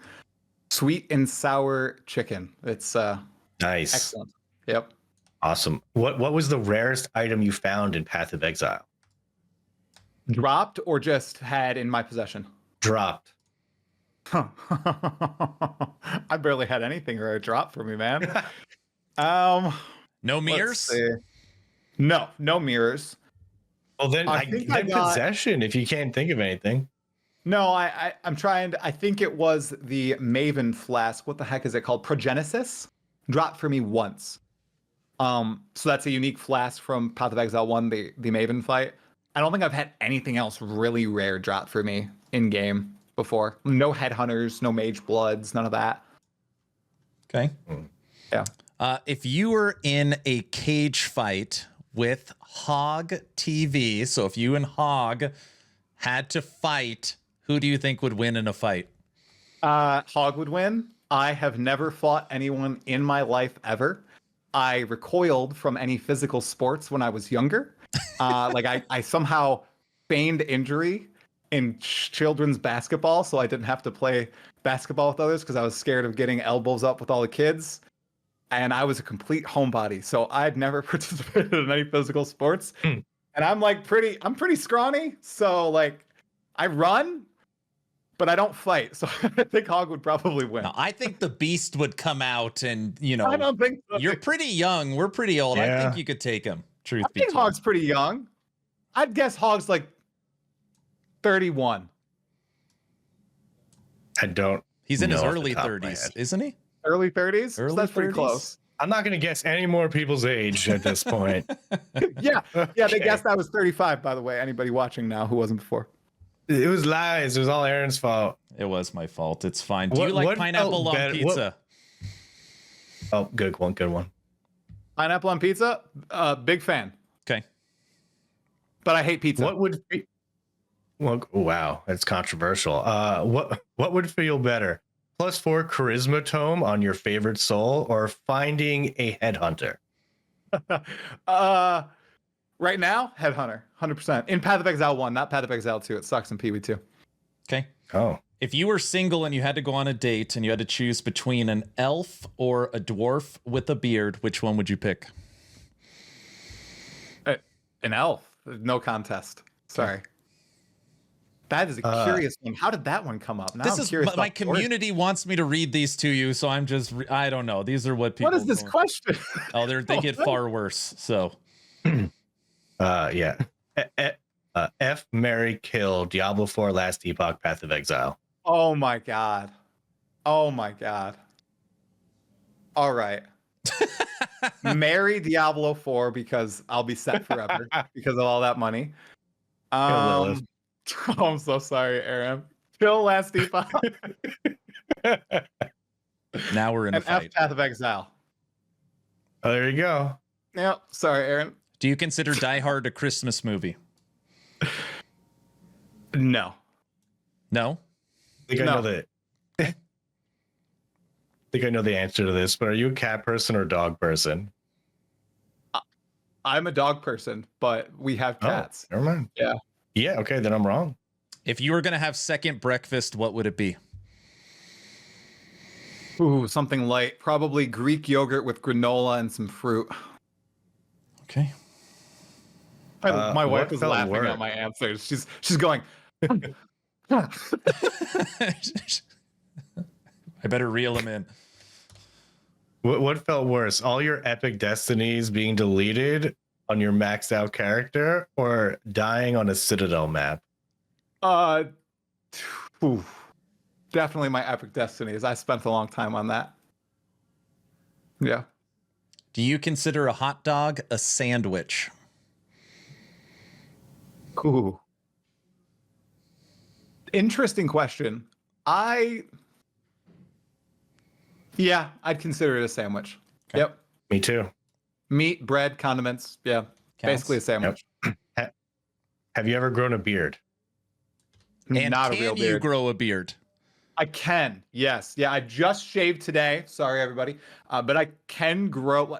sweet and sour chicken. It's nice. Excellent. Yep. Awesome. What was the rarest item you found in Path of Exile? Dropped or just had in my possession? Dropped. Huh. I barely had anything rare drop for me, man. Um, No let's mirrors? see. No mirrors. Well, then I I think I got- possession if you can't think of anything. No, I'm trying to, I think it was the Maven flask. What the heck is it called? Progenesis dropped for me once. So that's a unique flask from Path of Exile 1, the Maven fight. I don't think I've had anything else really rare drop for me in game before. No headhunters, no mage bloods, none of that. Okay. Yeah. If you were in a cage fight with Hog TV, so if you and Hog had to fight, who do you think would win in a fight? Hog would win. I have never fought anyone in my life ever. I recoiled from any physical sports when I was younger. Like I somehow feigned injury in children's basketball, so I didn't have to play basketball with others because I was scared of getting elbows up with all the kids. And I was a complete homebody, so I'd never participated in any physical sports. And I'm pretty scrawny, so like I run, but I don't fight. So I think Hog would probably win. Now, I think the beast would come out and, I don't think so. you're pretty young. We're pretty old. I Yeah. think you could take him. Truth I be think told. Hog's pretty young. I'd guess Hog's like 31. I don't. He's in his know off the early top of my 30s, head. isn't he? Early 30s? So Early that's pretty 30s? close. I'm not going to guess any more people's age at this point. Yeah. Yeah, they Okay. guessed I was 35, by the way. Anybody watching now who wasn't before. It was lies. It was all Aaron's fault. It was my fault. It's fine. Do What- you like what pineapple felt on better- pizza? Oh, good one. Good one. Pineapple on pizza? Big fan. Okay. But I hate pizza. What would be? Well, wow, that's controversial. What would feel better? +4 charisma tome on your favorite soul, or finding a headhunter? Right now, Headhunter, 100%. In Path of Exile 1, not Path of Exile 2. It sucks in POE2. Okay. Oh, If you were single and you had to go on a date and you had to choose between an elf or a dwarf with a beard, which one would you pick? An elf. No contest. Sorry. That is a curious one. How did that one come up? Now This I'm is curious my about the story. community wants me to read these to you, so I'm just I don't know. These are what people. What is this question? Oh, they get far worse. So yeah. F, Marry, Kill, Diablo 4, Last Epoch, Path of Exile. Oh my god. Oh my god. All right. Marry Diablo 4 because I'll be set forever because of all that money. Lilith. Oh, I'm so sorry, Aaron. Kill Last Epoch now we're in a and F fight. Path of Exile. Oh, there you go. Yep. Sorry, Aaron. Do you consider Die Hard a Christmas movie? No. No. I think No. I know the. I think I know the answer to this, but are you a cat person or a dog person? I'm a dog person, but we have cats. Oh, never mind. Yeah. Yeah. Okay, then I'm wrong. If you were gonna have second breakfast, what would it be? Ooh, something light. Probably Greek yogurt with granola and some fruit. Okay. My what wife is felt laughing worse? at my answers. She's going. I better reel him in. What felt worse? All your epic destinies being deleted on your maxed out character, or dying on a Citadel map? Ooh, definitely my epic destinies. I spent a long time on that. Yeah. Do you consider a hot dog a sandwich? Ooh. Interesting question. Yeah, I'd consider it a sandwich. Okay. Yep. Me too. Meat, bread, condiments. Yeah. Counts. Basically a sandwich. Have you ever grown a beard? And Not a can real you beard. grow a beard? I can. Yes. Yeah. I just shaved today. Sorry, everybody. But I can grow.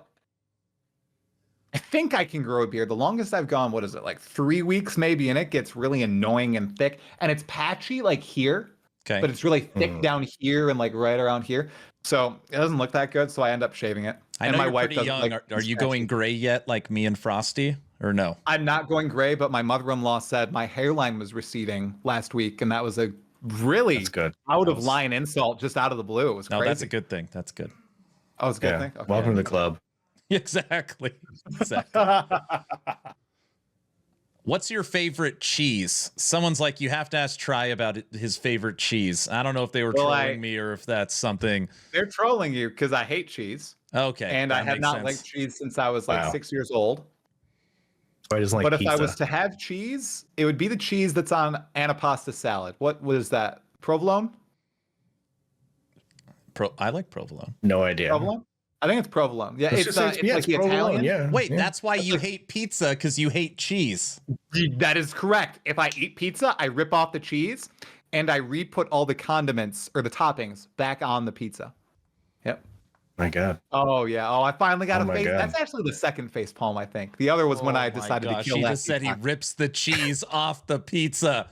I think I can grow a beard. The longest I've gone, what is it, like 3 weeks maybe, and it gets really annoying and thick. And it's patchy like here, Okay. but it's really thick down here and like right around here. So it doesn't look that good. So I end up shaving it. I and know my you're wife pretty doesn't young. like Are it's you going patchy. gray yet, like me and Frosty? or no? I'm not going gray, but my mother-in-law said my hairline was receding last week, and that was a really That's good. out of line insult just out of the blue. It was No, crazy. that's a good thing. That's good. Oh, it's a good Yeah. thing. Okay. Welcome to the club. Exactly. Exactly. What's your favorite cheese? Someone's like, you have to ask Try about his favorite cheese. I don't know if they were trolling me or if that's something. They're trolling you because I hate cheese. Okay. And I that have makes not sense. liked cheese since I was like Wow. 6 years old. Why doesn't like But pizza? if I was to have cheese, it would be the cheese that's on antipasta salad. What was that? Provolone? I like provolone. No idea. Provolone? I think it's provolone. Yeah, Let's it's, just say it's like the provolone, Italian. Yeah. Wait, yeah. that's why you hate pizza, because you hate cheese. That is correct. If I eat pizza, I rip off the cheese and I re-put all the condiments or the toppings back on the pizza. Yep. My God. Oh yeah. Oh, I finally got Oh a my face. God. That's actually the second face palm, I think. The other was when I Oh my decided gosh, to kill he that. just said he peacock. rips the cheese off the pizza.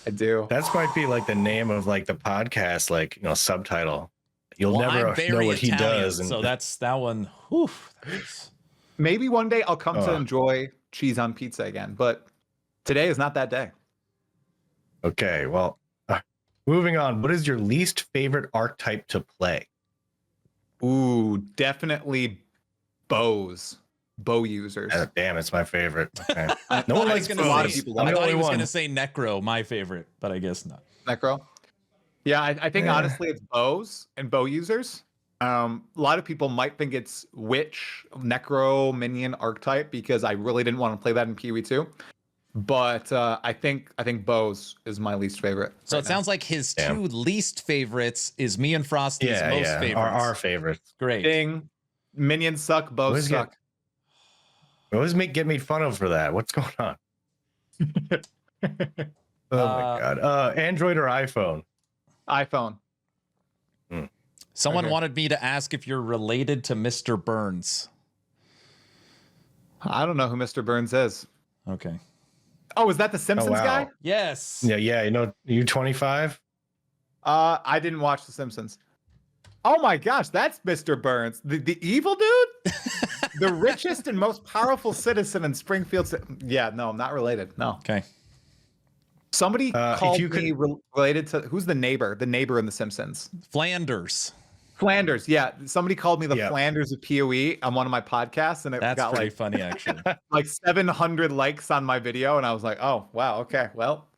I do. That might be like the name of like the podcast, like, subtitle. You'll Well, never I'm very know what Italian, he does. And so that's that one. Whew, that is- Maybe one day I'll come to Oh. enjoy cheese on pizza again, but today is not that day. okay, well, moving on. What is your least favorite archetype to play? Ooh, definitely bows. Bow users. Damn, it's my favorite. Okay. I No one thought he likes was gonna a lot of say- people I like thought it. he was Only going to one. say Necro, my favorite, but I guess not. Necro. Yeah, I think Yeah. honestly it's bows and bow users. A lot of people might think it's witch, necro, minion archetype because I really didn't want to play that in POE2. But I think bows is my least favorite. So right it sounds like his Damn. two least favorites is me and Frosty's Yeah, most yeah. favorites. Our favorites. Great. now. Ding. Minions suck, bows Always get- suck. You always get made fun of for that. What's going on? Oh my God. Android or iPhone? iPhone. Someone Okay. wanted me to ask if you're related to Mr. Burns. I don't know who Mr. Burns is. Okay. Oh, is that the Simpsons wow. guy? Yes. Yeah, you 25? I didn't watch The Simpsons. Oh my gosh, that's Mr. Burns, the evil dude, the richest and most powerful citizen in Springfield. Yeah, no, I'm not related. No. Okay. Somebody If called you could- me related to who's the neighbor in The Simpsons. Flanders. Flanders. Yeah, somebody called me the Yeah. Flanders of POE on one of my podcasts, and it That's got pretty like funny, actually. like 700 likes on my video, and I was like, oh wow, okay, well,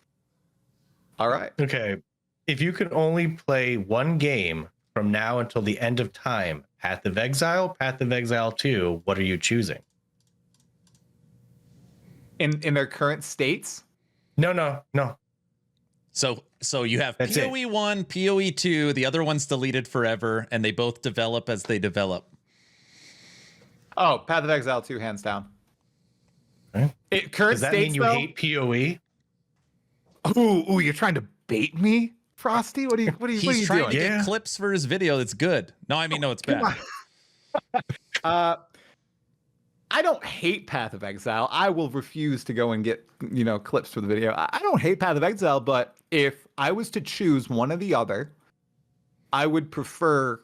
all right. Okay. If you could only play one game from now until the end of time, Path of Exile, Path of Exile 2, what are you choosing? In their current states. No. So you have That's it. POE1, POE2, the other one's deleted forever, and they both develop as they develop. Oh, Path of Exile 2, hands down. Okay. Current Does that states, mean you though? hate PoE? Ooh, you're trying to bait me, Frosty? What are you He's trying doing? to get Yeah. clips for his video that's good. No, I mean, no, it's bad. I don't hate Path of Exile. I will refuse to go and get, clips for the video. I don't hate Path of Exile, but if I was to choose one or the other, I would prefer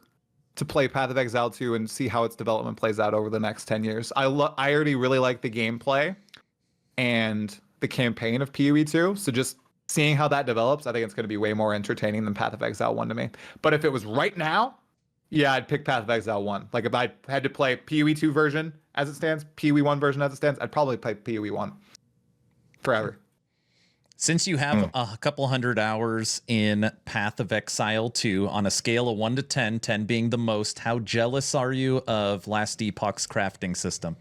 to play Path of Exile 2 and see how its development plays out over the next 10 years. I already really like the gameplay and the campaign of POE2, so just seeing how that develops, I think it's going to be way more entertaining than Path of Exile 1 to me. But if it was right now, yeah, I'd pick Path of Exile 1. Like if I had to play POE2 version as it stands, POE1 version as it stands, I'd probably play POE1 forever. Since you have a couple hundred hours in Path of Exile 2 on a scale of 1 to 10, 10 being the most, how jealous are you of Last Epoch's crafting system?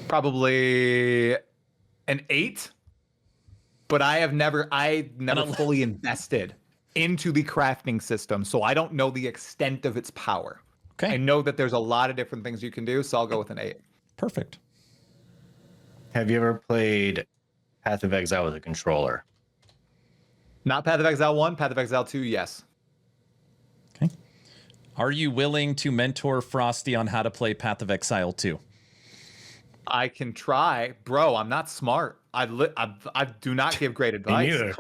Probably an 8. But I never ele- fully invested into the crafting system, so I don't know the extent of its power. Okay, I know that there's a lot of different things you can do, so I'll go with an 8. perfect. Have you ever played Path of Exile with a controller? Not Path of Exile 1, Path of Exile 2, yes. Okay. Are you willing to mentor Frosty on how to play Path of Exile 2? I can try, bro. I'm not smart. I do not give great advice. neither.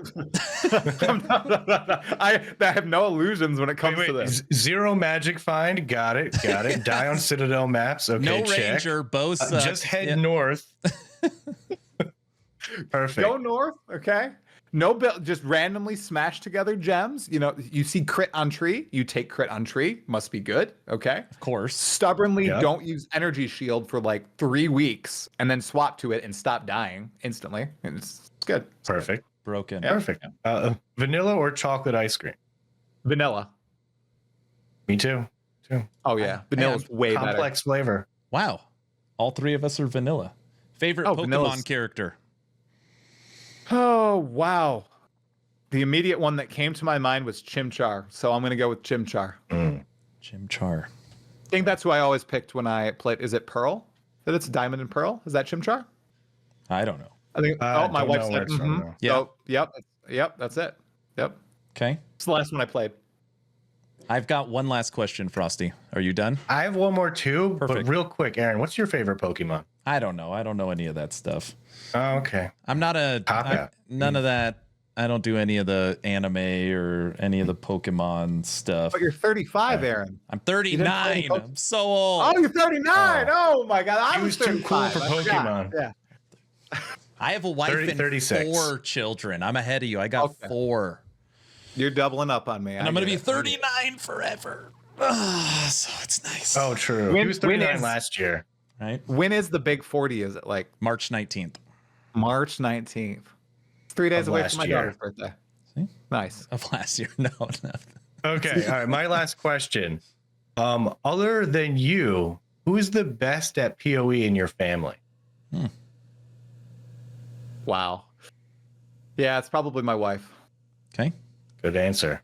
I have no illusions when it comes to Wait, this. zero magic find. Got it. Die on Citadel maps. Okay, No check. ranger, bow sucks. Just head Yeah. north. Perfect. Go north, okay? No build, just randomly smash together gems. You know, you see crit on tree, you take crit on tree. Must be good, okay? Of course. Stubbornly Yep. don't use energy shield for like 3 weeks and then swap to it and stop dying instantly. And it's good. Perfect. Broken. Perfect. Vanilla or chocolate ice cream? Vanilla. Me too. Oh yeah, vanilla's way better. Complex flavor. Wow. All three of us are vanilla. Favorite Oh, Pokemon vanilla's- character? Oh wow. The immediate one that came to my mind was Chimchar, so I'm gonna go with Chimchar. Chimchar. I think that's who I always picked when I played. Is it Pearl? That it's Diamond and Pearl? Is that Chimchar? I don't know. I think. Oh, my don't wife know where said. it's from, mhm. though. Yeah. So, yep. That's it. Yep. Okay. It's the last one I played. I've got one last question, Frosty. Are you done? I have one more too, Perfect. but real quick, Aaron, what's your favorite Pokemon? I don't know. I don't know any of that stuff. Oh, okay. I'm not a Top hat. none of that. I don't do any of the anime or any of the Pokemon stuff. But you're 35, Aaron. I'm didn't play 39. Pokemon? I'm so old. Oh, you're 39. Oh, my God. I He was was too cool 35. for I forgot. Pokemon. Yeah. I have a wife 30, and 36. 4 children. I'm ahead of you. I got Okay. 4. You're doubling up on me. And I'm going to be 39 forever. So it's nice. Oh, true. When- he was when 39 is- last year. Right? When is the big 40? Is it like March 19th March 19th? It's 3 days Of away last from my year. daughter's birthday. See? Nice. of last year. No, no. Okay. All right. My last question. Other than you, who is the best at PoE in your family? Wow. Yeah, it's probably my wife. Okay. Good answer.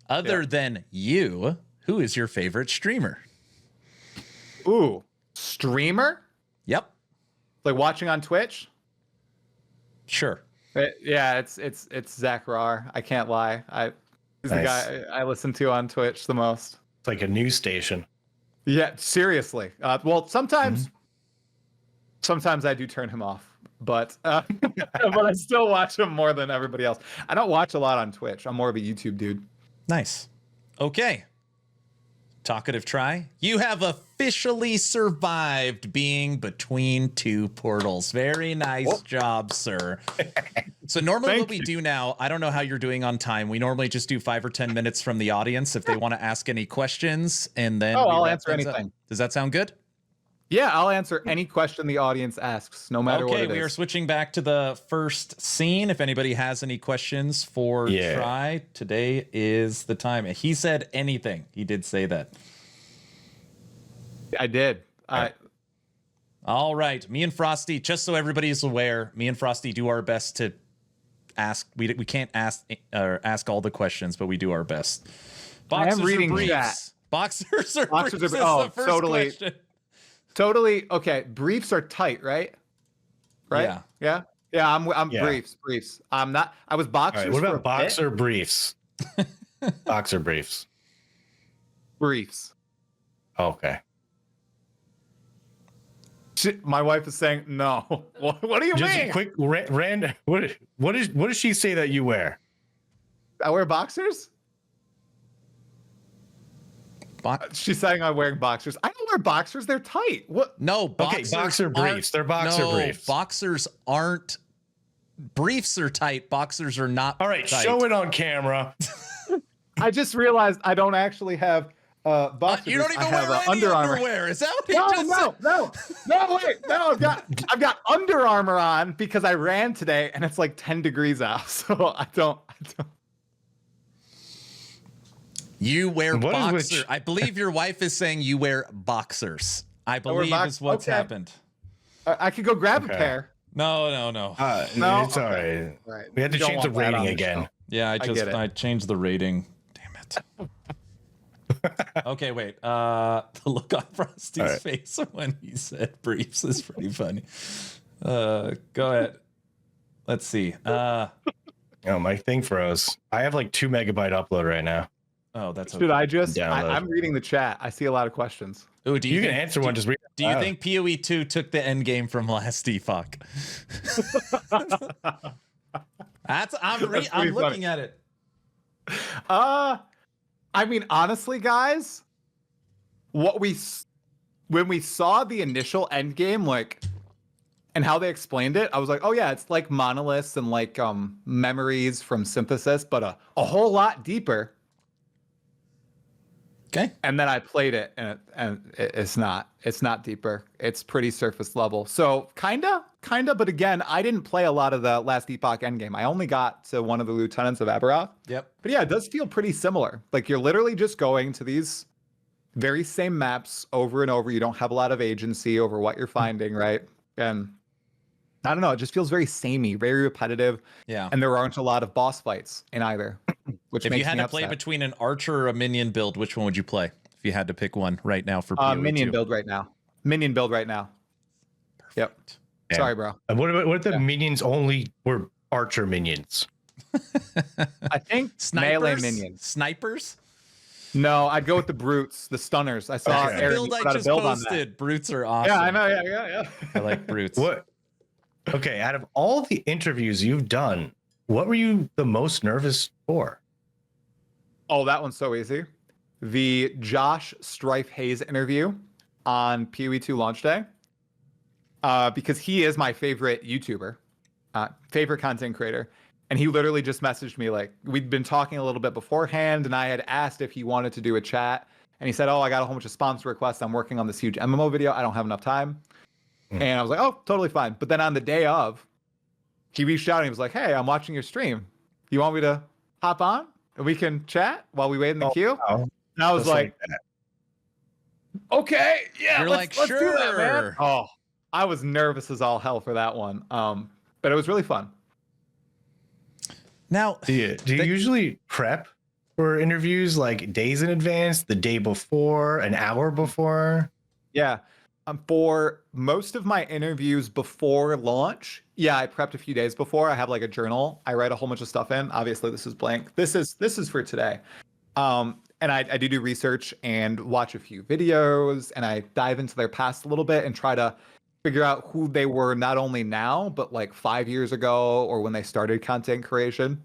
Other than you, who is your favorite streamer? Ooh, streamer? Yep. Like watching on Twitch? Sure. Yeah, it's Zach Rar. I can't lie. He's the Nice. guy I listen to on Twitch the most. It's like a news station. Yeah, seriously. Well, sometimes I do turn him off, but but I still watch him more than everybody else. I don't watch a lot on Twitch. I'm more of a YouTube dude. Nice. Okay. Talkative try. You have officially survived being between 2 portals. Very nice job, sir. So normally Thank what we do now, I don't know how you're doing on time. We normally just do 5 or 10 minutes from the audience if they want to ask any questions, and then Oh, we I'll wrap answer things up. anything. Does that sound good? Yeah, I'll answer any question the audience asks, no matter what Okay, it we are is. switching back to the first scene. If anybody has any questions for Yeah. Try, today is the time. He said anything. He did say that. I did. All right, me and Frosty, just so everybody is aware, me and Frosty do our best to ask. We can't ask all the questions, but we do our best. I am Boxers or reading briefs? chat. Boxers or Boxers briefs or- is oh, the first totally. question. Totally. Okay, briefs are tight, right? Right? Yeah. Yeah, I'm Yeah. briefs. I'm not. I was All boxers. right. What for a about bit. boxer briefs? Boxer briefs. Briefs. Okay. My wife is saying no. What do you Just mean? a quick random. What does she say that you wear? I wear boxers. She's saying I'm wearing boxers. I don't wear boxers. They're tight. What? No, Okay, boxers boxer aren't- briefs. They're boxer no, briefs. Boxers aren't. Briefs are tight. Boxers are not. All right, tight. show it on camera. I just realized I don't actually have boxers. You don't even I have wear any Under Armour. underwear. Is that what he No, just said? no, wait, no. I've got Under Armour on because I ran today and it's like 10 degrees out. So I don't. You wear What is boxer. which- I believe your wife is saying you wear boxers. I believe is what's okay. happened. I could go grab a Okay. pair. No. No? It's all Okay. right. Right. We had to You don't change the want that on rating the again. show. Yeah, I get it. I changed the rating. Damn it. Okay, wait. The look on Frosty's All right. face when he said briefs is pretty funny. Go ahead. Let's see. Oh, my thing froze. I have like 2 megabyte upload right now. Oh, that's Should I just? Download. I'm reading the chat. I see a lot of questions. Ooh, do You can think- answer one. Just read. it Do you out. think POE2 took the end game from last Fuck? I'm pretty looking at it. I mean, honestly, guys, when we saw the initial end game, like, and how they explained it, I was like, oh yeah, it's like monoliths and like memories from synthesis, but a whole lot deeper. Okay. And then I played it, and it's not deeper. It's pretty surface level. So kinda. But again, I didn't play a lot of the last Epoch endgame. I only got to one of the lieutenants of Aberoth. Yep. But yeah, it does feel pretty similar. Like you're literally just going to these very same maps over and over. You don't have a lot of agency over what you're finding, right? And I don't know. It just feels very samey, very repetitive. Yeah. And there aren't a lot of boss fights in either, which If makes you had me to play upset. between an archer or a minion build, which one would you play? If you had to pick one right now for POE2. Minion build right now. Yep. Yeah. Sorry, bro. And what if the Yeah. minions only were archer minions? I think melee minions. Snipers? No, I'd go with the brutes, the stunners. I saw Okay. The Aaron build put I out a just build on that. posted. Brutes are awesome. Yeah, I know. Yeah. I like brutes. What? Okay, out of all the interviews you've done, what were you the most nervous for? Oh, that one's so easy. The Josh Strife Hayes interview on POE2 launch day. Because he is my favorite YouTuber, favorite content creator. And he literally just messaged me like, we'd been talking a little bit beforehand, and I had asked if he wanted to do a chat. And he said, oh, I got a whole bunch of sponsor requests. I'm working on this huge MMO video. I don't have enough time. And I was like, oh, totally fine. But then on the day of, he reached out and he was like, hey, I'm watching your stream. You want me to hop on and we can chat while we wait in the queue? Wow. And I was Just like, that. okay, yeah, You're let's like, do that, man. sure. Oh, I was nervous as all hell for that one. But it was really fun. Now, Do you usually prep for interviews like days in advance, the day before, an hour before? Yeah. For most of my interviews before launch, yeah, I prepped a few days before. I have like a journal. I write a whole bunch of stuff in. Obviously, this is blank. This is for today. And I do research and watch a few videos, and I dive into their past a little bit and try to figure out who they were not only now, but like 5 years ago or when they started content creation.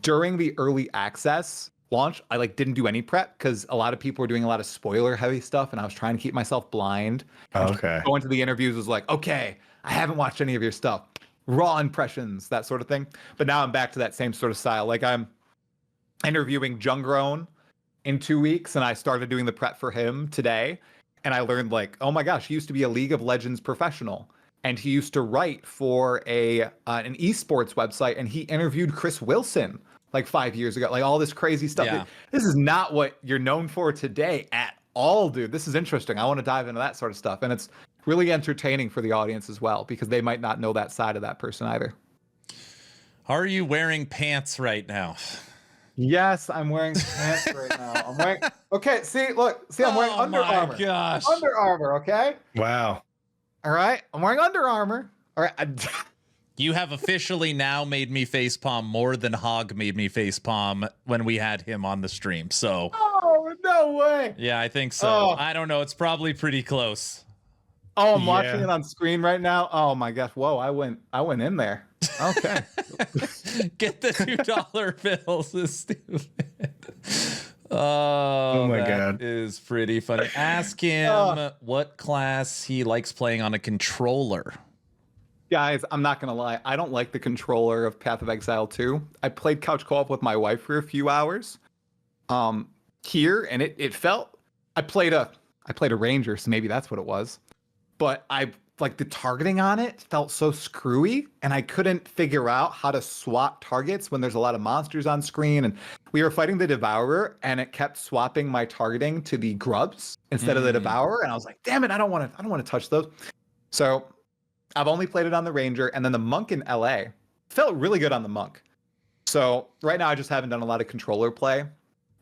During the early access launch, I like didn't do any prep because a lot of people were doing a lot of spoiler heavy stuff, and I was trying to keep myself blind. Okay. Going to the interviews was like, okay, I haven't watched any of your stuff, raw impressions, that sort of thing. But now I'm back to that same sort of style. Like I'm interviewing Jungrown in 2 weeks, and I started doing the prep for him today. And I learned like, oh my gosh, he used to be a League of Legends professional, and he used to write for an esports website, and he interviewed Chris Wilson like 5 years ago, like all this crazy stuff. Yeah. This is not what you're known for today at all, dude. This is interesting. I want to dive into that sort of stuff, and it's really entertaining for the audience as well, because they might not know that side of that person either. are you wearing pants right now? Yes, I'm wearing pants right now. I'm wearing. Okay, I'm wearing Under Armour. Gosh. Under Armour, okay? Wow. All right, I'm wearing Under Armour. All right. You have officially now made me facepalm more than Hog made me facepalm when we had him on the stream. So, Oh, no way. yeah, I think so. Oh. I don't know. It's probably pretty close. Oh, I'm watching Yeah. it on screen right now. Oh my gosh. Whoa, I went in there. Okay. Get the $2 bills. Is stupid. Oh my that God. is pretty funny. Ask him what class he likes playing on a controller. Guys, I'm not gonna lie. I don't like the controller of Path of Exile 2. I played couch co-op with my wife for a few hours. Here, and it felt I played a ranger, so maybe that's what it was. But I like the targeting on it felt so screwy, and I couldn't figure out how to swap targets when there's a lot of monsters on screen. And we were fighting the Devourer, and it kept swapping my targeting to the grubs instead of the Devourer, and I was like, damn it, I don't want to touch those. So I've only played it on the Ranger, and then the Monk in LA felt really good on the Monk. So right now I just haven't done a lot of controller play,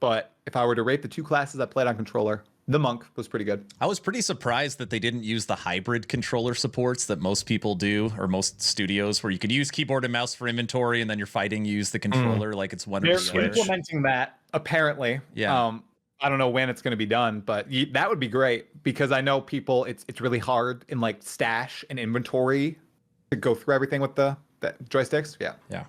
but if I were to rate the two classes I played on controller, The monk was pretty good. I was pretty surprised that they didn't use the hybrid controller supports that most people do, or most studios, where you could use keyboard and mouse for inventory, and then you're fighting, you use the controller like it's one or They're the other. implementing that apparently. Yeah. I don't know when it's going to be done, but that would be great because I know people. It's really hard in like stash and inventory to go through everything with the joysticks. Yeah. Yeah.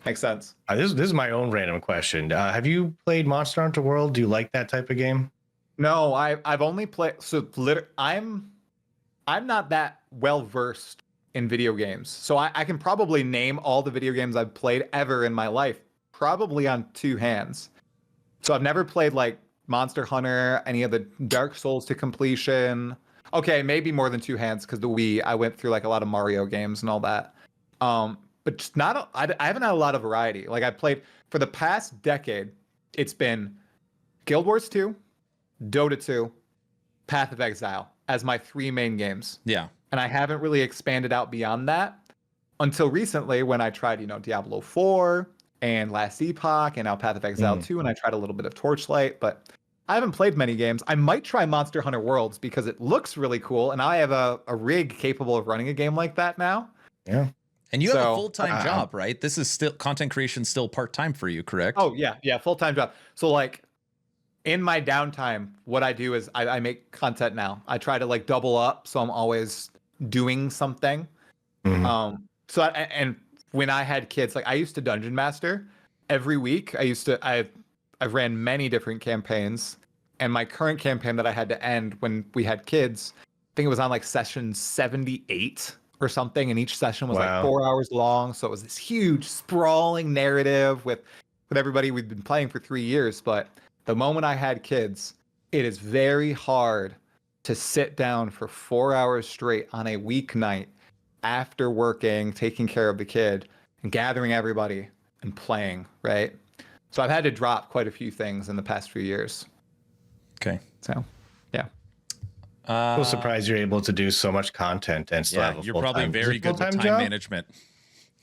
Makes sense. This is my own random question. Have you played Monster Hunter World? Do you like that type of game? No, I've only played. So I'm not that well versed in video games. So I can probably name all the video games I've played ever in my life, probably on two hands. So I've never played like Monster Hunter, any of the Dark Souls to completion. Okay, maybe more than two hands because the Wii, I went through like a lot of Mario games and all that. But just not. I haven't had a lot of variety. Like I played for the past decade. It's been Guild Wars 2, Dota 2, Path of Exile as my three main games. Yeah. And I haven't really expanded out beyond that until recently when I tried, Diablo 4 and Last Epoch and now Path of Exile 2, and I tried a little bit of Torchlight, but I haven't played many games. I might try Monster Hunter Worlds because it looks really cool, and I have a rig capable of running a game like that now. Yeah. And you have a full-time job, right? This is still content creation, still part-time for you, correct? Oh, yeah, full-time job. So like in my downtime, what I do is I make content now. I try to like double up, so I'm always doing something. Mhm. And when I had kids, like I used to dungeon master every week. I've ran many different campaigns, and my current campaign that I had to end when we had kids, I think it was on like session 78 or something, and each session was like 4 hours long. So it was this huge sprawling narrative with everybody we'd been playing for 3 years. But the moment I had kids, it is very hard to sit down for 4 hours straight on a weeknight after working, taking care of the kid, and gathering everybody and playing, right? So I've had to drop quite a few things in the past few years. Okay. So, yeah. I'm surprised you're able to do so much content and still have a you're probably full-time- very is it good with full-time time job? management.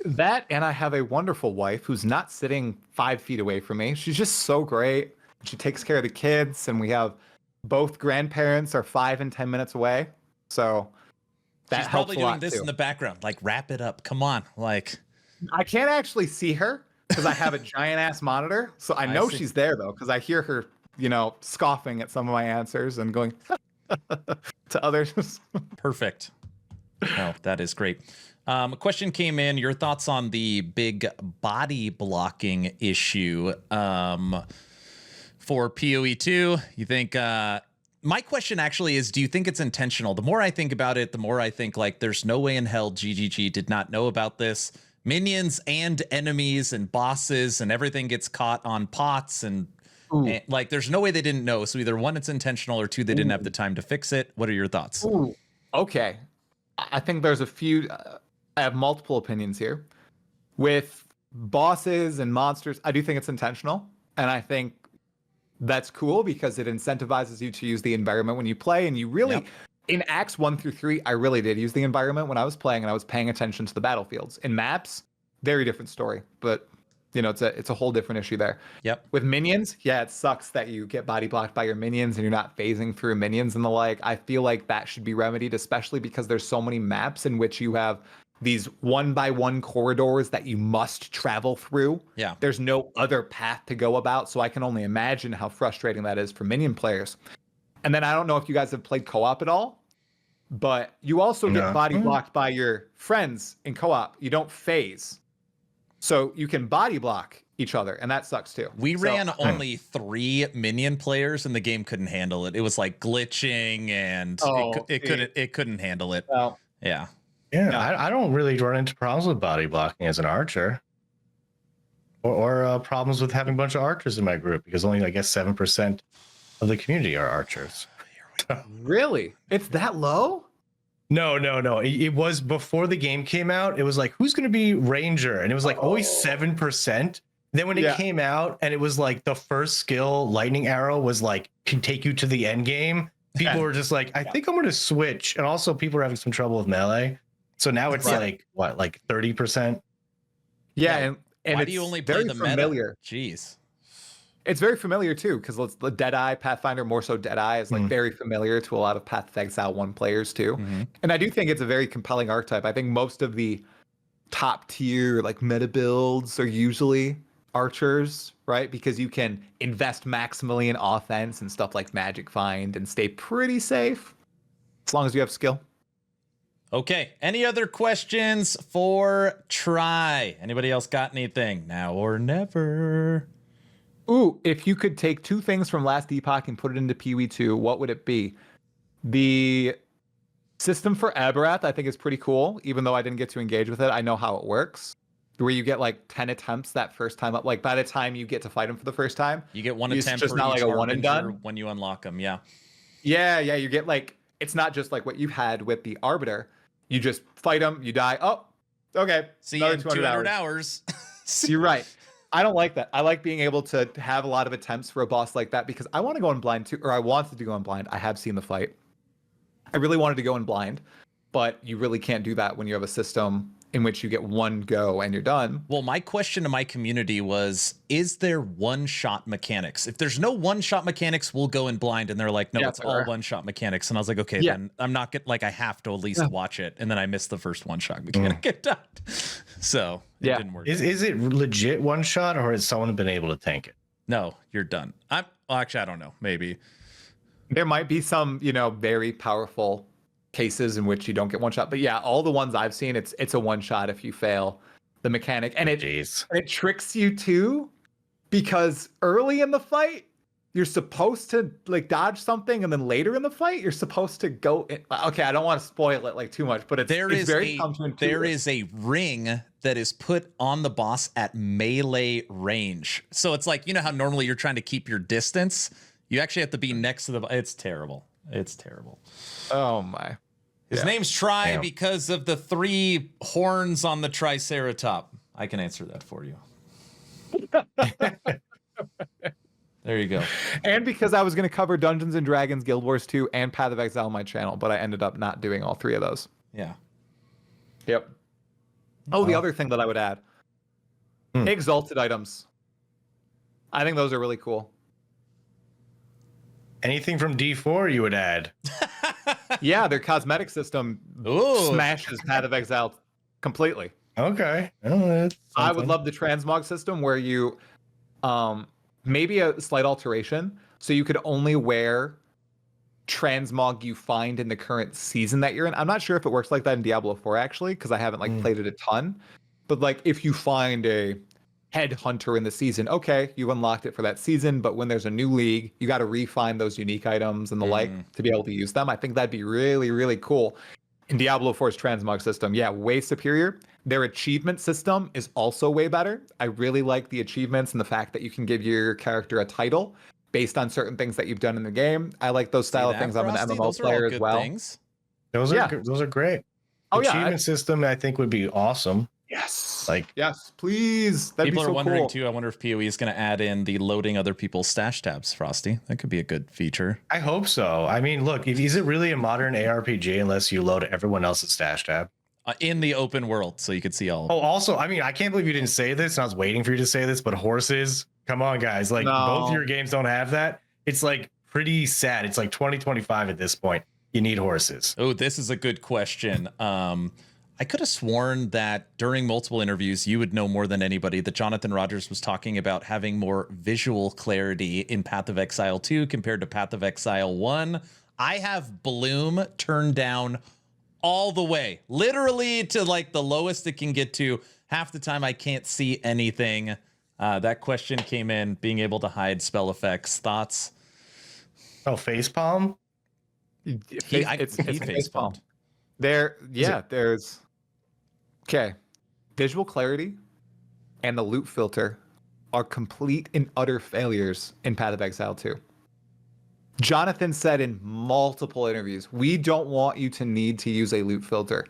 That, and I have a wonderful wife who's not sitting 5 feet away from me. She's just so great. She takes care of the kids, and we have both grandparents are 5 and 10 minutes away. So that She's helps probably a doing lot this too. in the background. Like, wrap it up. Come on. Like, I can't actually see her because I have a giant ass monitor. So I know see. she's there though, because I hear her, scoffing at some of my answers and going to others. perfect. Oh, that is great. A question came in. Your thoughts on the big body blocking issue for POE2? You think... my question actually is, do you think it's intentional? The more I think about it, the more I think like there's no way in hell GGG did not know about this. Minions and enemies and bosses and everything gets caught on pots and like there's no way they didn't know. So either one, it's intentional, or two, they didn't have the time to fix it. What are your thoughts? Ooh, okay. I think there's a few. I have multiple opinions here. With bosses and monsters, I do think it's intentional, and I think that's cool because it incentivizes you to use the environment when you play. And you really, in Acts 1 through 3, I really did use the environment when I was playing, and I was paying attention to the battlefields. In maps, very different story, but it's a whole different issue there. Yep. With minions, yeah, it sucks that you get body blocked by your minions and you're not phasing through minions and the like. I feel like that should be remedied, especially because there's so many maps in which you have these 1-by-1 corridors that you must travel through. Yeah. There's no other path to go about, so I can only imagine how frustrating that is for minion players. And then I don't know if you guys have played co-op at all, but you also get body blocked by your friends in co-op. You don't phase. So you can body block each other, and that sucks too. We ran only 3 minion players, and the game couldn't handle it. It was like glitching, and it couldn't handle it. Well, Yeah. Yeah, I don't really run into problems with body blocking as an archer, or problems with having a bunch of archers in my group, because only, I guess, 7% of the community are archers. really? It's that low? No. It was before the game came out. It was like, who's going to be ranger? And it was like always 7%. Then when it came out and it was like the first skill, lightning arrow, was like, can take you to the end game. People were just like, I think I'm going to switch. And also people are having some trouble with melee. So now it's like, what, like 30%? Yeah, and Why it's do you only play very the familiar. meta? Jeez. It's very familiar too, because the Deadeye Pathfinder, more so Deadeye, is like very familiar to a lot of Path of Exile 1 players too. And I do think it's a very compelling archetype. I think most of the top tier like meta builds are usually archers, right? Because you can invest maximally in offense and stuff like Magic Find and stay pretty safe as long as you have skill. Okay. Any other questions for Try? Anybody else got anything? Now or never. Ooh, if you could take two things from Last Epoch and put it into POE2, what would it be? The system for Aberrath, I think, is pretty cool, even though I didn't get to engage with it. I know how it works, where you get like 10 attempts that first time up. Like by the time you get to fight him for the first time, You get one it's attempt just for not each like a one and Harbinger done. when you unlock them. Yeah. Yeah, you get like, it's not just like what you had with the Arbiter. You just fight him, you die. Oh, okay. See you another in 200 hours. You're right. I don't like that. I like being able to have a lot of attempts for a boss like that because I want to go in blind too, or I wanted to go in blind. I have seen the fight. I really wanted to go in blind, but you really can't do that when you have a system in which you get one go and you're done. Well, my question to my community was, is there one-shot mechanics? If there's no one-shot mechanics, we'll go in blind. And they're like, no, Yeah, it's there all are. one-shot mechanics. And I was like, okay, then I'm not getting, like, I have to at least watch it. And then I missed the first one-shot mechanic. It died. So it didn't work. Is it legit one shot, or has someone been able to tank it? No, you're done. Well, actually, I don't know. Maybe. There might be some, very powerful cases in which you don't get one shot, but yeah, all the ones I've seen, it's a one shot if you fail the mechanic, and it tricks you too, because early in the fight you're supposed to like dodge something, and then later in the fight you're supposed to go in. Okay, I don't want to spoil it like too much, but it's very counterintuitive. There is a ring that is put on the boss at melee range, so it's like, you know how normally you're trying to keep your distance, you actually have to be next to the. It's terrible. It's terrible. Oh my. His name's Try because of the 3 horns on the Triceratop. I can answer that for you. There you go. And because I was going to cover Dungeons and Dragons, Guild Wars 2, and Path of Exile on my channel, but I ended up not doing all 3 of those. Yeah. Yep. Oh, the other thing that I would add. Exalted items. I think those are really cool. Anything from D4 you would add? Yeah, their cosmetic system smashes Path of Exile completely. Okay. Oh, I would love the transmog system where you maybe a slight alteration, so you could only wear transmog you find in the current season that you're in. I'm not sure if it works like that in Diablo 4 actually, because I haven't played it a ton. But like if you find a headhunter in the season, okay, you've unlocked it for that season, but when there's a new league, you got to refine those unique items and the like to be able to use them. I think that'd be really, really cool. In Diablo 4's transmog system, way superior. Their achievement system is also way better. I really like the achievements and the fact that you can give your character a title based on certain things that you've done in the game. I like those style of things. I'm an MMO player as well. Those are great. Achievement system, I think, would be awesome. Yes. Yes, please. That'd People be so are wondering cool. too. I wonder if PoE is going to add in the loading other people's stash tabs, Frosty. That could be a good feature. I hope so. I mean, look, is it really a modern ARPG unless you load everyone else's stash tab? In the open world, so you could see all. Oh, also, I mean, I can't believe you didn't say this, and I was waiting for you to say this, but horses, come on, guys. Like, both of your games don't have that. It's like pretty sad. It's like 2025 at this point. You need horses. Oh, this is a good question. I could have sworn that during multiple interviews, you would know more than anybody that Jonathan Rogers was talking about having more visual clarity in Path of Exile 2 compared to Path of Exile 1. I have Bloom turned down all the way, literally to like the lowest it can get to. Half the time I can't see anything. That question came in, being able to hide spell effects. Thoughts? Oh, facepalm? It's he facepalm. There's visual clarity and the loot filter are complete and utter failures in Path of Exile 2. Jonathan said in multiple interviews, we don't want you to need to use a loot filter.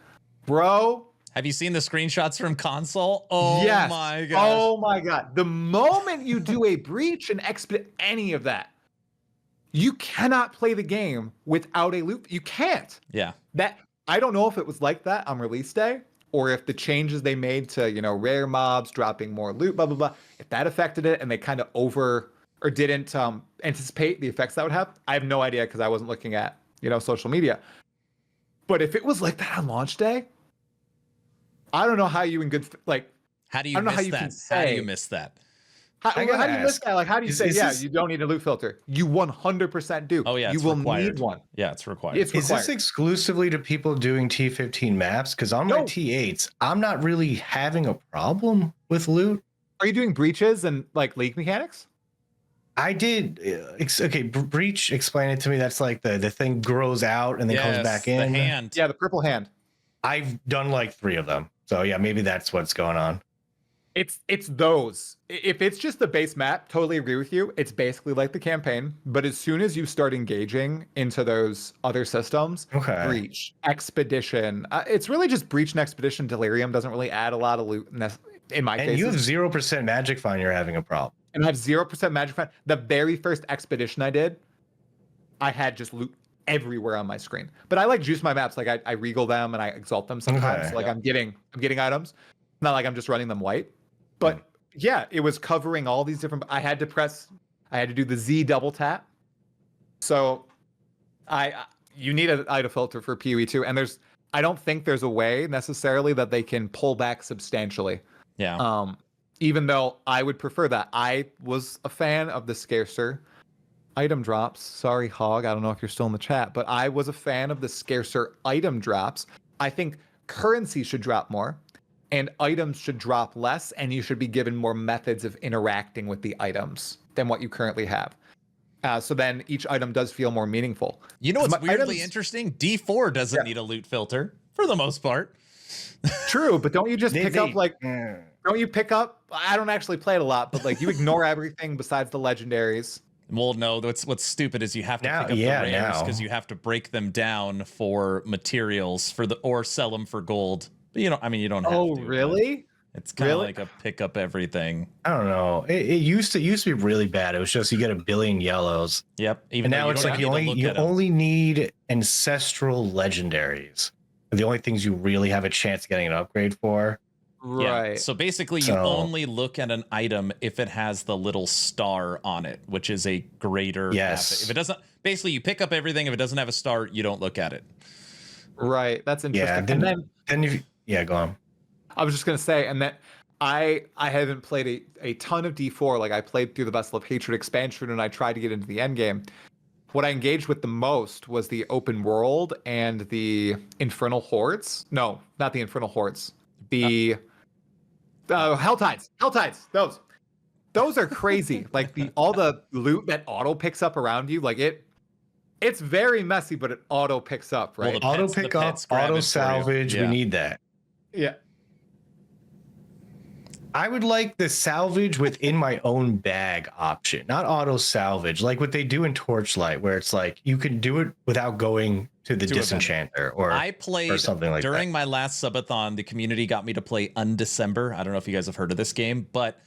Bro. Have you seen the screenshots from console? Oh yes. my gosh. Oh my God. The moment you do a breach and expedite any of that, you cannot play the game without a loot. You can't. Yeah. That I don't know if it was like that on release day, or if the changes they made to, rare mobs dropping more loot, blah, blah, blah, if that affected it and they kind of or didn't anticipate the effects that would have. I have no idea because I wasn't looking at, social media. But if it was like that on launch day, I don't know how you How do you I don't know miss how you that? can How do you say- miss that? how I do gotta you miss ask, that? Like, how do you is say, this- you don't need a loot filter? You 100% do. Oh yeah, you it's will required. need one. Yeah, it's required. It's Is required. this exclusively to people doing T15 maps? Because on my No. T8s, I'm not really having a problem with loot. Are you doing breaches and like league mechanics? I did. Okay, breach. Explain it to me. That's like the thing grows out and then comes Yes, back the in. hand. Yeah, the purple hand. I've done like 3 of them. So yeah, maybe that's what's going on. It's those. If it's just the base map, totally agree with you. It's basically like the campaign, but as soon as you start engaging into those other systems, Okay. breach, expedition, it's really just breach and expedition. Delirium doesn't really add a lot of loot in my And case. you have 0% magic find. You're having a problem. And I have 0% magic find. The very first expedition I did, I had just loot everywhere on my screen. But I like juice my maps. Like I regal them and I exalt them sometimes. Okay. So like Yep. I'm getting items. Not like I'm just running them white. But yeah, it was covering all these different. I had to do the Z double tap. So you need an item filter for POE2, and I don't think there's a way necessarily that they can pull back substantially. Yeah. Even though I would prefer that. I was a fan of the scarcer item drops. Sorry, Hog, I don't know if you're still in the chat, but I was a fan of the scarcer item drops. I think currency should drop more and items should drop less, and you should be given more methods of interacting with the items than what you currently have. So then each item does feel more meaningful. You know what's My weirdly items- interesting? D4 doesn't Yeah. need a loot filter for the most part. True, but don't you just pick up like Eh. don't you pick up? I don't actually play it a lot, but like you ignore everything besides the legendaries. Well, no, what's stupid is you have to Now- pick up yeah, the rares now. because you have to break them down for materials or sell them for gold. But you don't have Oh, to. but really? It's kind of Really? like a pick up everything. I don't know. It used to be really bad. It was just you get a billion yellows. Yep. Even And though now it's don't like need to look you at 'em. only need ancestral legendaries. The only things you really have a chance of getting an upgrade for. Right. Yeah. So basically, you So- only look at an item if it has the little star on it, which is a greater. Yes. asset. If it doesn't, basically, you pick up everything. If it doesn't have a star, you don't look at it. Right. That's interesting. Yeah. And then Go on. I was just gonna say, and that I haven't played a ton of D4. Like I played through the Vessel of Hatred expansion, and I tried to get into the end game. What I engaged with the most was the open world and the Infernal Hordes. No, not the Infernal Hordes. The Helltides. Helltides. Those are crazy. Like all the loot that auto picks up around you. Like it's very messy, but it auto picks up, Well, right? the Auto pets- pick up, pets grab it for auto you. salvage. Yeah. We need that. Yeah. I would like the salvage within my own bag option, not auto salvage, like what they do in Torchlight, where it's like you can do it without going to the To a vendor. disenchanter or I played something like during that. my last subathon. The community got me to play Undecember. I don't know if you guys have heard of this game, but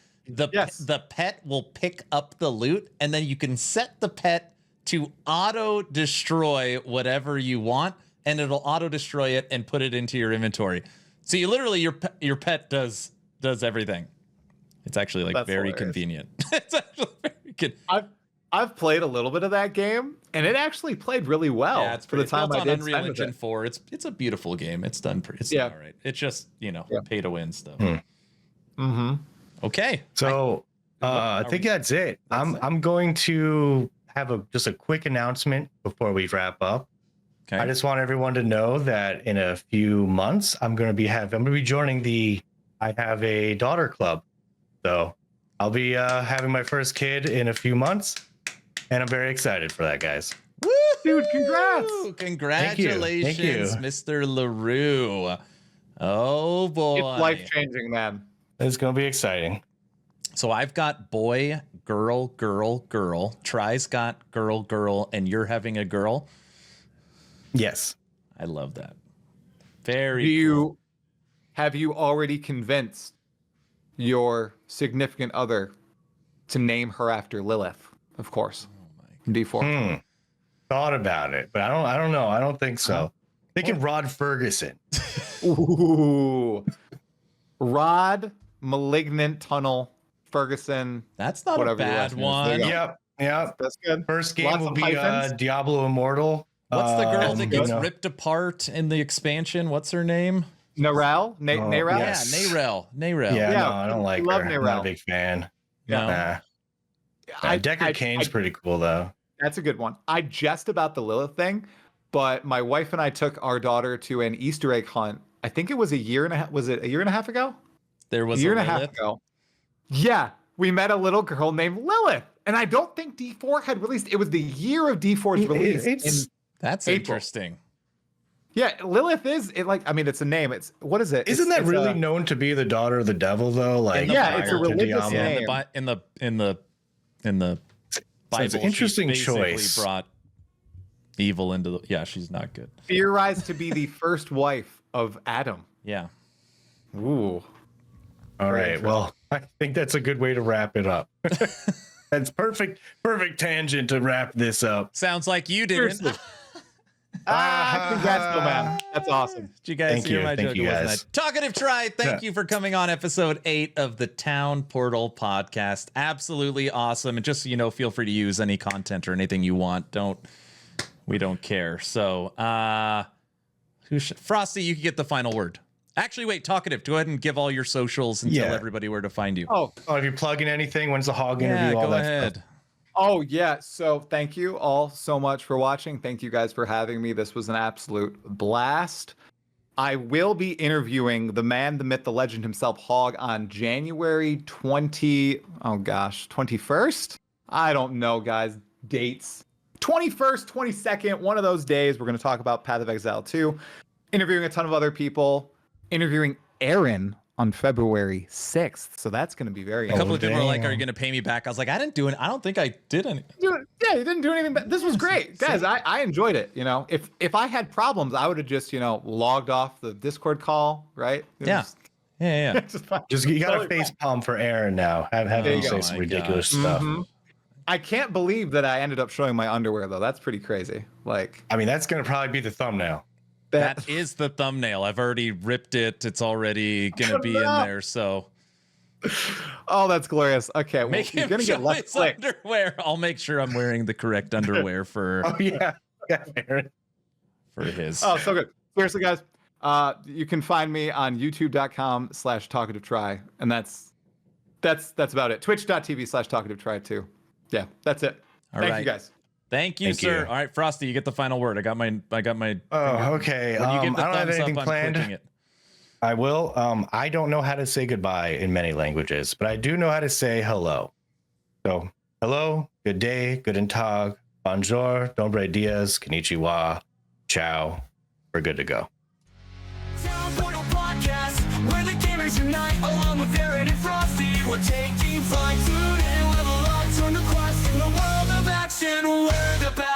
Yes. the pet will pick up the loot, and then you can set the pet to auto destroy whatever you want, and it'll auto destroy it and put it into your inventory. So you literally your pet does everything. It's actually like That's very hilarious. convenient. It's actually very good. I've played a little bit of that game, and it actually played really well Yeah, it's for the pretty, time built I on did Unreal spend with Engine it. 4. It's a beautiful game. It's done. It's Yeah. all right. It's just Yeah. pay to win stuff. Mm-hmm. Okay. So I are think we- that's it. I'm going to have just a quick announcement before we wrap up. Okay. I just want everyone to know that in a few months I'm going to be joining I have a daughter club. So I'll be having my first kid in a few months, and I'm very excited for that, guys. Dude, congrats! Woo! Congratulations, Thank you. Mr. LaRue. Oh boy. It's life changing, man. It's going to be exciting. So I've got boy, girl, girl, girl. Try's got girl, girl, and you're having a girl. Yes. I love that. Very Have you already convinced your significant other to name her after Lilith? Of course. D4. Thought about it, but I don't know. I don't think so. Thinking Rod Ferguson. Ooh. Rod Malignant Tunnel Ferguson. That's not Whatever a your bad last name is. There one. you go. Yep. That's good. First game Lots will of be hyphens. Diablo Immortal. What's the girl that and, gets you know, ripped apart in the expansion? What's her name? Narelle? Narelle? yes. Yeah, Narelle. Yeah, Yeah, no, I don't like love her. I'm Narelle. not a big fan. No. Nah. Deckard Cain's pretty cool though. That's a good one. I jest about the Lilith thing, but my wife and I took our daughter to an Easter egg hunt. I think it was a year and a half. Was it a year and a half ago? There was A year and a half Lilith. ago. Yeah, we met a little girl named Lilith, and I don't think D4 had released. It was the year of D4's release. It's- That's April. interesting. Yeah, Lilith is it like I mean it's a name. It's what is it? Isn't It's- that it's really a- known to be the daughter of the devil though? Like Yeah, it's a prior to religious Diablo? Yeah, name. in the Bible, an interesting she basically choice. brought evil into the. Yeah, she's not good. theorized to be the first wife of Adam. Yeah. Ooh. All Very right. Well, I think that's a good way to wrap it up. That's perfect tangent to wrap this up. Sounds like you didn't. Seriously. Congrats, man. That's awesome. Did you guys Thank hear you. my Thank joke? you, It wasn't guys. that. Talkative Try, thank Yeah. you for coming on episode 8 of the Town Portal podcast. Absolutely awesome. And just so you know, feel free to use any content or anything you want. We don't care. So Frosty, you can get the final word. Actually, wait, Talkative, go ahead and give all your socials and tell Yeah. everybody where to find you. Oh, Oh, if you're plugging anything, when's the hog yeah, interview? All go that ahead. stuff. Oh, yeah. So thank you all so much for watching. Thank you guys for having me. This was an absolute blast. I will be interviewing the man, the myth, the legend himself, Hog, on January 21st? I don't know, guys. Dates. 21st, 22nd, one of those days. We're going to talk about Path of Exile 2. Interviewing a ton of other people. Interviewing Aaron on February 6th. So that's going to be very A couple of people were like, damn. "Are you going to pay me back?" I was like, "I didn't do it. I don't think I did any." Yeah, you didn't do anything bad. This was great, guys. I enjoyed it. You know, if I had problems, I would have just logged off the Discord call, right? It Yeah. was Yeah. just fine. Just you got Totally a face fine. palm for Aaron now. Have There him you say go. some Oh my ridiculous gosh. stuff. Mhm. I can't believe that I ended up showing my underwear though. That's pretty crazy. Like I mean, that's gonna probably be the thumbnail. That is the thumbnail. I've already ripped it. It's already gonna be in there. So Oh, that's glorious. Okay, well, make you're him gonna show get less his clicks. underwear. I'll make sure I'm wearing the correct underwear for Oh yeah, Aaron. his. Oh, so good. Seriously, guys. You can find me on youtube.com/talkativetry, and that's about it. Twitch.tv/talkativetry too. Yeah, that's it. All Thank right. you guys. Thank you, Thank sir. you. All right, Frosty, you get the final word. I got my. Oh, okay. When you give the I don't have thumbs anything up, I'm planned. clicking it. I will. I don't know how to say goodbye in many languages, but I do know how to say hello. So, hello, good day, guten tag, bonjour, dobre dias, konnichiwa, ciao. We're good to go. Town Portal Podcast, where the gamers unite, along with Aaron and Frosty. We're taking flight, tune in, level up, turn the quest in the world of action. We're the best.